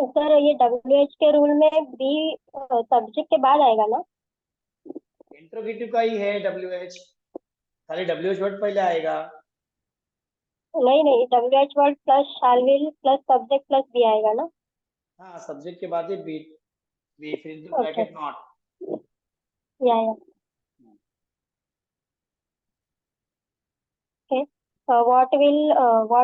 सर, ये WH के रूल में बी सब्जेक्ट के बाद आएगा ना? इंट्रोगेटिव का ही है WH, खाली WH वर्ड पहले आएगा। नहीं, WH word plus shall will plus subject plus be आएगा ना? हाँ, सब्जेक्ट के बाद ही बी फिर इनटू ब्रैकेट नॉट। या okay. What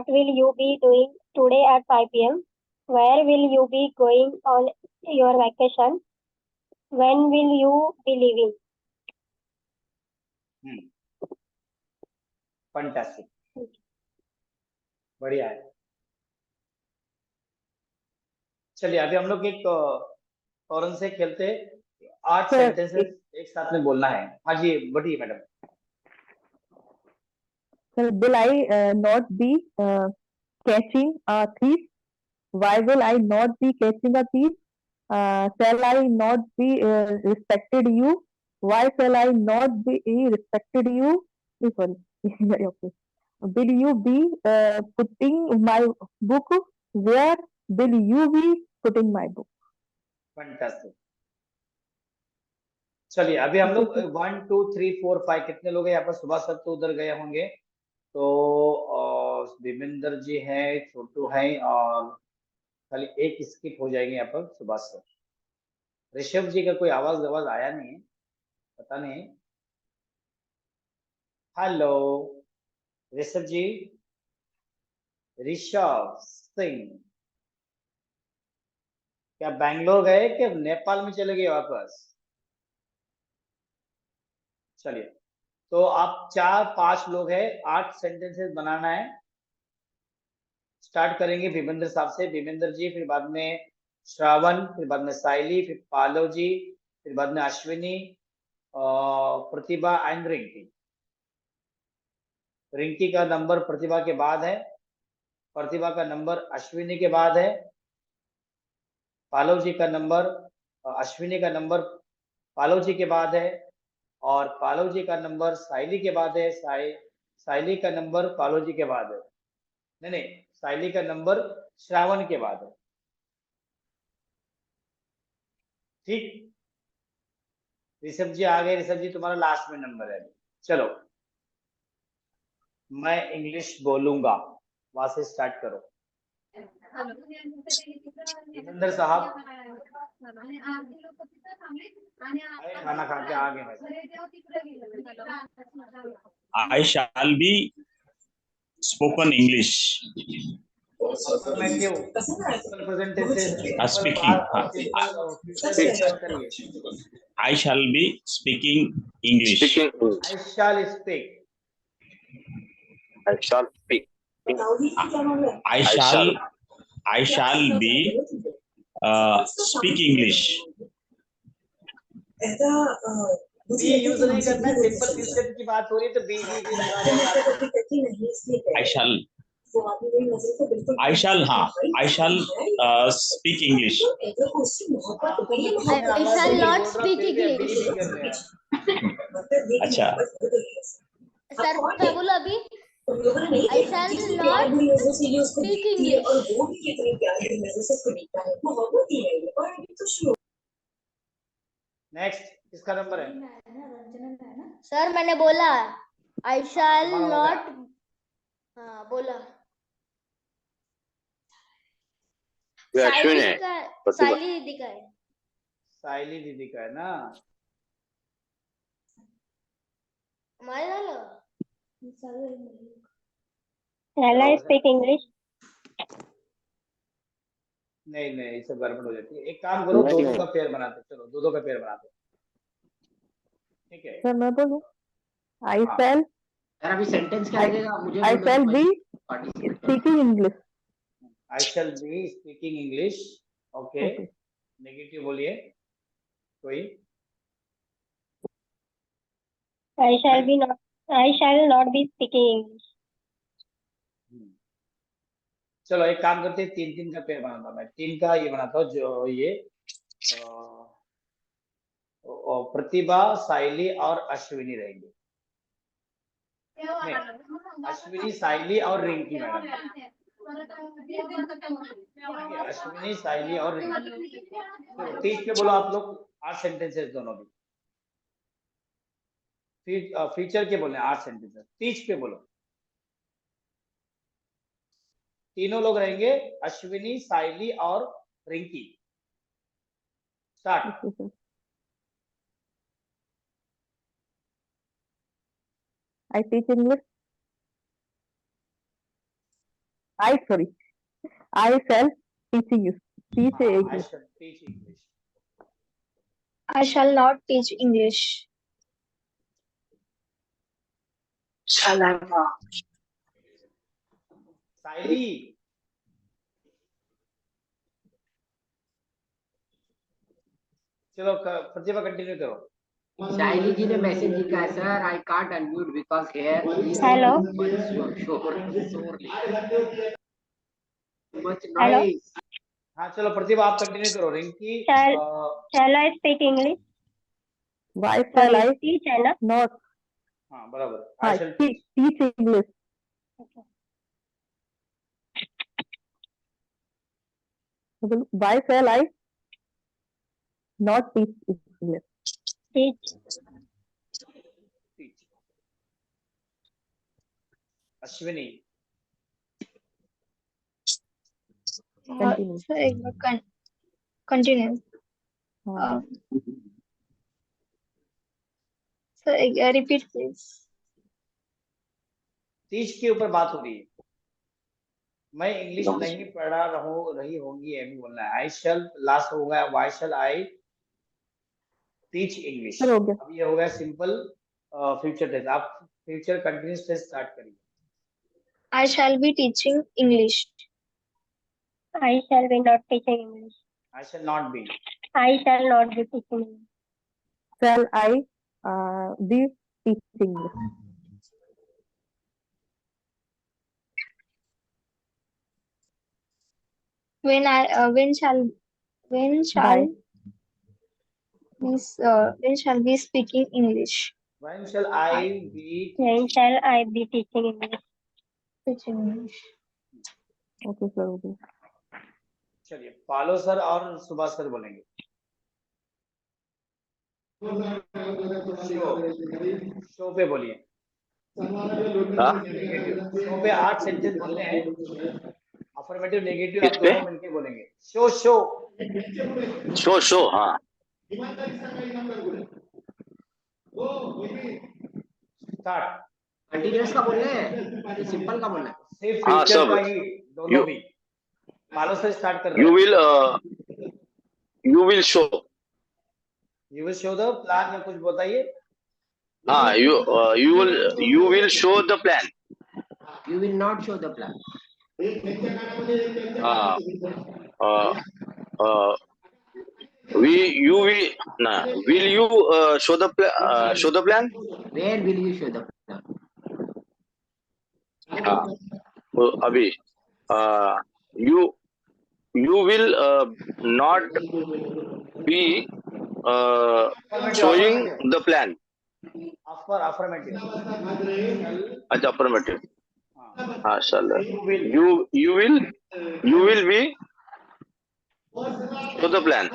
will you be doing today at 5 p.m? Where will you be going on your vacation? When will you be leaving? Fantastic, बढ़िया है। चलिए अभी हम लोग एक फौरन से खेलते, 8 सेंटेंसेस एक साथ में बोलना है। हाँ जी बढ़िए madam. Will I not be catching a thief? Why will I not be catching a thief? Shall I not be respected you? Why shall I not be respected you? Sorry. Okay. Will you be putting my book? Where will you be putting my book? Fantastic. चलिए अभी हम लोग 1 2 3 4 5 कितने लोग हैं यहाँ पर? सुबह सब तो उधर गए होंगे, तो विमेंद्र जी हैं, छोटू हैं, और खाली एक स्किप हो जाएंगे यहाँ पर सुबह से। ऋषभ जी का कोई आवाज आवाज आया नहीं है, पता नहीं। हेलो ऋषभ जी, ऋषभ सिंह, क्या बैंगलोर गए कि नेपाल में चले गए वापस? चलिए, तो आप 4 5 लोग हैं, 8 सेंटेंसेस बनाना है। स्टार्ट करेंगे विमेंद्र साहब से। विमेंद्र जी, फिर बाद में श्रावण, फिर बाद में साइली, फिर पालो जी, फिर बाद में अश्विनी, प्रतिभा एंड रिंकी। रिंकी का नंबर प्रतिभा के बाद है, प्रतिभा का नंबर अश्विनी के बाद है, पालो जी का नंबर अश्विनी का नंबर पालो जी के बाद है, और पालो जी का नंबर साइली के बाद है, साइली का नंबर पालो जी के बाद है, नहीं नहीं, साइली का नंबर श्रावण के बाद है। ठीक, ऋषभ जी आ गए। ऋषभ जी तुम्हारा लास्ट में नंबर है। चलो मैं इंग्लिश बोलूंगा, वहां से स्टार्ट करो। विमेंद्र साहब, अरे खाना खा के आ गए भाई। I shall be spoken English. अफर्मेटिव, simple present tense, Speaking. Simple future से स्टार्ट करिए। I shall be speaking English. Speaking. I shall speak. I shall speak. I shall be speak English. B use नहीं करना है, simple future की बात हो रही है तो बी लगा के बात। I shall speak English. I shall not speak English. अच्छा, सर मैं बोला अभी, I shall not speak English. Next किसका नंबर है? सर मैंने बोला I shall not, हाँ बोला। अश्विनी है, साइली दीदी का है। साइली दीदी का है ना? हमारे वाला Shall I speak English? नहीं नहीं, इससे गड़बड़ हो जाती है। एक काम करो, दो का पेयर बनाते, चलो दो का पेयर बनाते, ठीक है? सर मैं बोलूं, I हाँ। shall, यार अभी सेंटेंस क्या लगेगा मुझे? I shall be speaking English. I shall be speaking English. Okay, negative बोलिए कोई। I shall not be speaking English. चलो एक काम करते हैं, 3 का पेयर बनाता हूँ मैं। 3 का ये बनाता हूँ, जो ये प्रतिभा, साइली और अश्विनी रहेंगे। अश्विनी, साइली और रिंकी मैडम। अश्विनी, साइली और रिंकी। तो टीच पे बोलो आप लोग 8 सेंटेंसेस दोनों भी। फीचर के बोले 8 सेंटेंसेस, टीच पे बोलो। तीनों लोग रहेंगे, अश्विनी, साइली और Rinki. Start. I teach English. I shall teach English. Teach English. I shall not teach English. Shall I not? साइली, चलो प्रतिभा कंटिन्यू करो। साइली जी ने मैसेज लिखा है, sir I can't unmute because here Hello. Much Hello. Noise. हाँ चलो प्रतिभा आप कंटिन्यू करो। Rinki, Shall I speak English? Why shall I Teach है ना? not? हाँ बराबर। I I shall teach English. Why shall I not teach English? Teach. teach. Ashwini Continue. sir, एक बार continue. हाँ, Sir, repeat please. टीच के ऊपर बात हो रही है। मैं इंग्लिश नहीं पढ़ा रही होंगी, ये भी बोलना है। आई शैल लास्ट हो गया, why shall I teach English. Sir हो गया। अब ये हो गया सिंपल फ्यूचर टेंस। आप फ्यूचर कंटिन्यूअस टेंस स्टार्ट करिए। I shall be teaching English. I shall be not teaching English. I shall not B. I shall not be teaching English. Shall I be teaching? When shall Bye. when shall be speaking English? When shall I be When shall I be teaching English? Teaching English. Okay sir, okay. चलिए पालो sir और Subhash sir बोलेंगे। Show पे बोलिए। Show पे 8 sentence बोलने हैं। Affirmative negative आप दोनों मिलके बोलेंगे। शो शो शो शो हाँ स्टार्ट। कंटिन्यूअस का बोलना है, सिंपल का बोलना है। सिर्फ हाँ, फ्यूचर सब। का ही, दोनों भी। पालो से स्टार्ट कर रहे यू हैं। Will show. You will show the plan या कुछ बताइए। हाँ you will show the plan. You will not show the plan. Will you show the plan? Where will you show the plan? हाँ अभी you will not be showing the plan. Affirmative. अच्छा affirmative. हाँ shall you will be show the plan.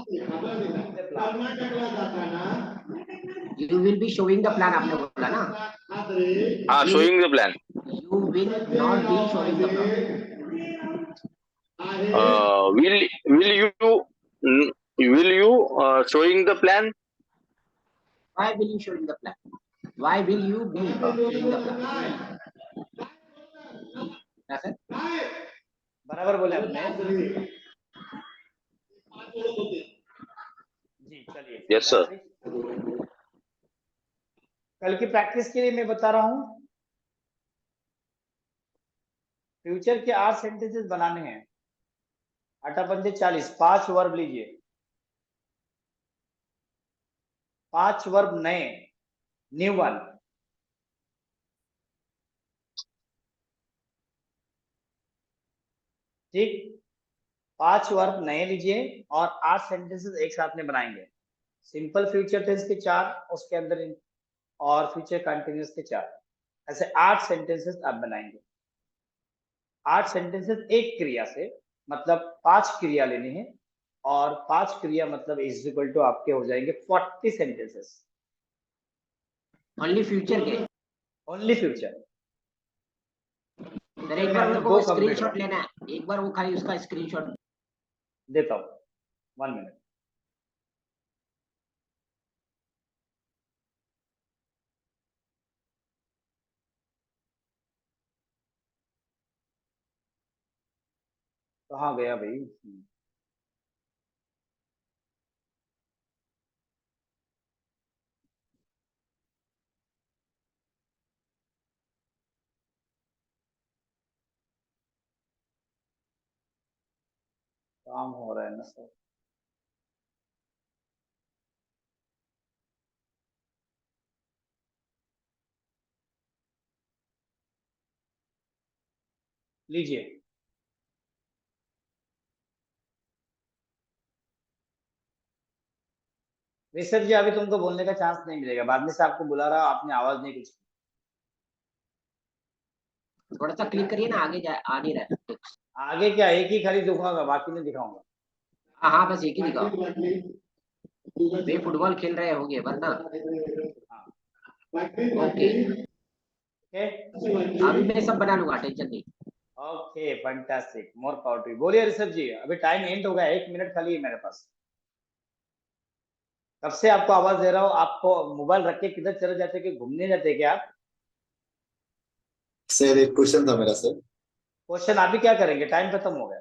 You will be showing the plan आपने बोला ना? हाँ showing the plan. You will not be showing the plan. Will you showing the plan? Why will you showing the plan? Why will you be showing the plan? ऐसे? बराबर बोले आपने। जी चलिए। Yes sir. कल की प्रैक्टिस के लिए मैं बता रहा हूँ। फ्यूचर के 8 सेंटेंसेस बनाने हैं। 8 पंजे 40। 5 वर्ब लीजिए। 5 वर्ब नए, न्यू वन। ठीक, 5 वर्ब नए लीजिए और 8 सेंटेंसेस एक साथ में बनाएंगे। सिंपल फ्यूचर टेंस के 4 उसके अंदर और फ्यूचर कंटिन्यूअस के 4। ऐसे 8 सेंटेंसेस आप बनाएंगे। 8 सेंटेंसेस एक क्रिया से, मतलब 5 क्रिया लेनी है और 5 क्रिया मतलब इज इक्वल टू आपके हो जाएंगे 40 सेंटेंसेस। Only future के। Only future. सर एक बार मेरे को स्क्रीनशॉट लेना है। एक बार वो खाली उसका स्क्रीनशॉट देता हूँ। 1 मिनट। कहाँ गया भाई? काम हो रहा है ना सर। लीजिए। ऋषभ जी अभी तुमको बोलने का चांस नहीं मिलेगा। बाद में से आपको बुला रहा, आपने आवाज नहीं कुछ। थोड़ा सा क्लिक करिए ना, आगे जाए। आ नहीं रहा है। आगे क्या, एक ही खाली दिखाऊंगा, बाकी नहीं दिखाऊंगा। हाँ बस एक ही दिखाओ। वे फुटबॉल खेल रहे होंगे वरना। हाँ ओके, ओके अभी मैं सब बना लूंगा, टेंशन नहीं। Okay fantastic, more power to. बोलिए ऋषभ जी, अभी टाइम एंड हो गया, 1 मिनट खाली है मेरे पास। कब से आपको आवाज दे रहा हूँ, आपको मोबाइल रख के किधर चले जाते, कि घूमने जाते क्या आप? सर एक क्वेश्चन था मेरा सर। क्वेश्चन अभी क्या करेंगे, टाइम खत्म हो गया।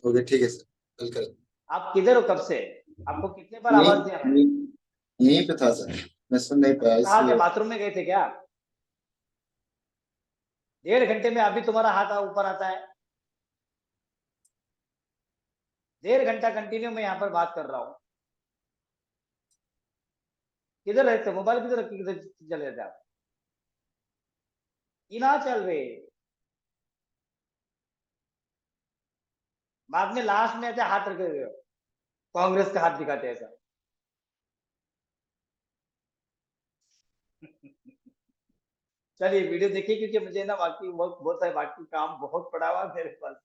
ओके ठीक है सर, कल करें। आप किधर हो कब से, आपको कितने बार आवाज दिया मैंने? यहीं पे था सर, मैं सुन नहीं पाया कहाँ थे, इसलिए। बाथरूम में गए थे क्या? 1.5 घंटे में अभी तुम्हारा हाथ ऊपर आता है? 1.5 घंटा कंटिन्यू मैं यहाँ पर बात कर रहा हूँ। किधर रहते, मोबाइल किधर रख के किधर चले जाते आप? ये ना चल रहे, बाद में लास्ट में ऐसे हाथ रखे हुए हो, कांग्रेस का हाथ दिखाते ऐसा। चलिए वीडियो देखिए, क्योंकि मुझे ना बाकी बहुत सारे बाकी काम बहुत पड़ा हुआ है मेरे पास।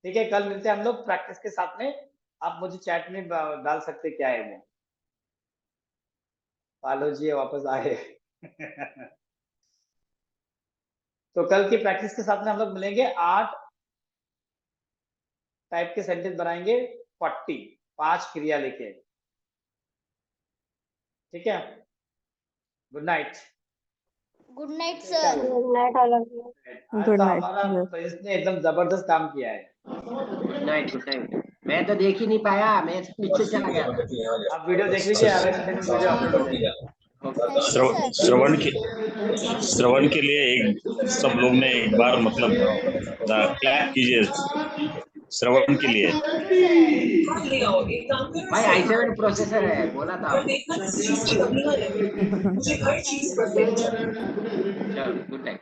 ठीक है, कल मिलते हैं हम लोग प्रैक्टिस के साथ में। आप मुझे चैट में डाल सकते क्या है वो। पालो जी वापस आए। तो कल की प्रैक्टिस के साथ में हम लोग मिलेंगे। 8 टाइप के सेंटेंस बनाएंगे, 5 क्रिया लेके। ठीक है, good night. Good night sir. Good night all of you. आज Good तो night. हमारा Yes. प्रिंस ने एकदम जबरदस्त काम किया है। Good night, good night. मैं तो देख ही नहीं पाया, मैं पीछे चला गया था। आप वीडियो देख लीजिए, आधे घंटे में वीडियो अपलोड हो जाएगा। श्रवण के लिए एक सब लोग ने एक बार मतलब क्लैप कीजिए श्रवण के लिए। भाई i7 प्रोसेसर है, बोला था। चलो गुड नाइट।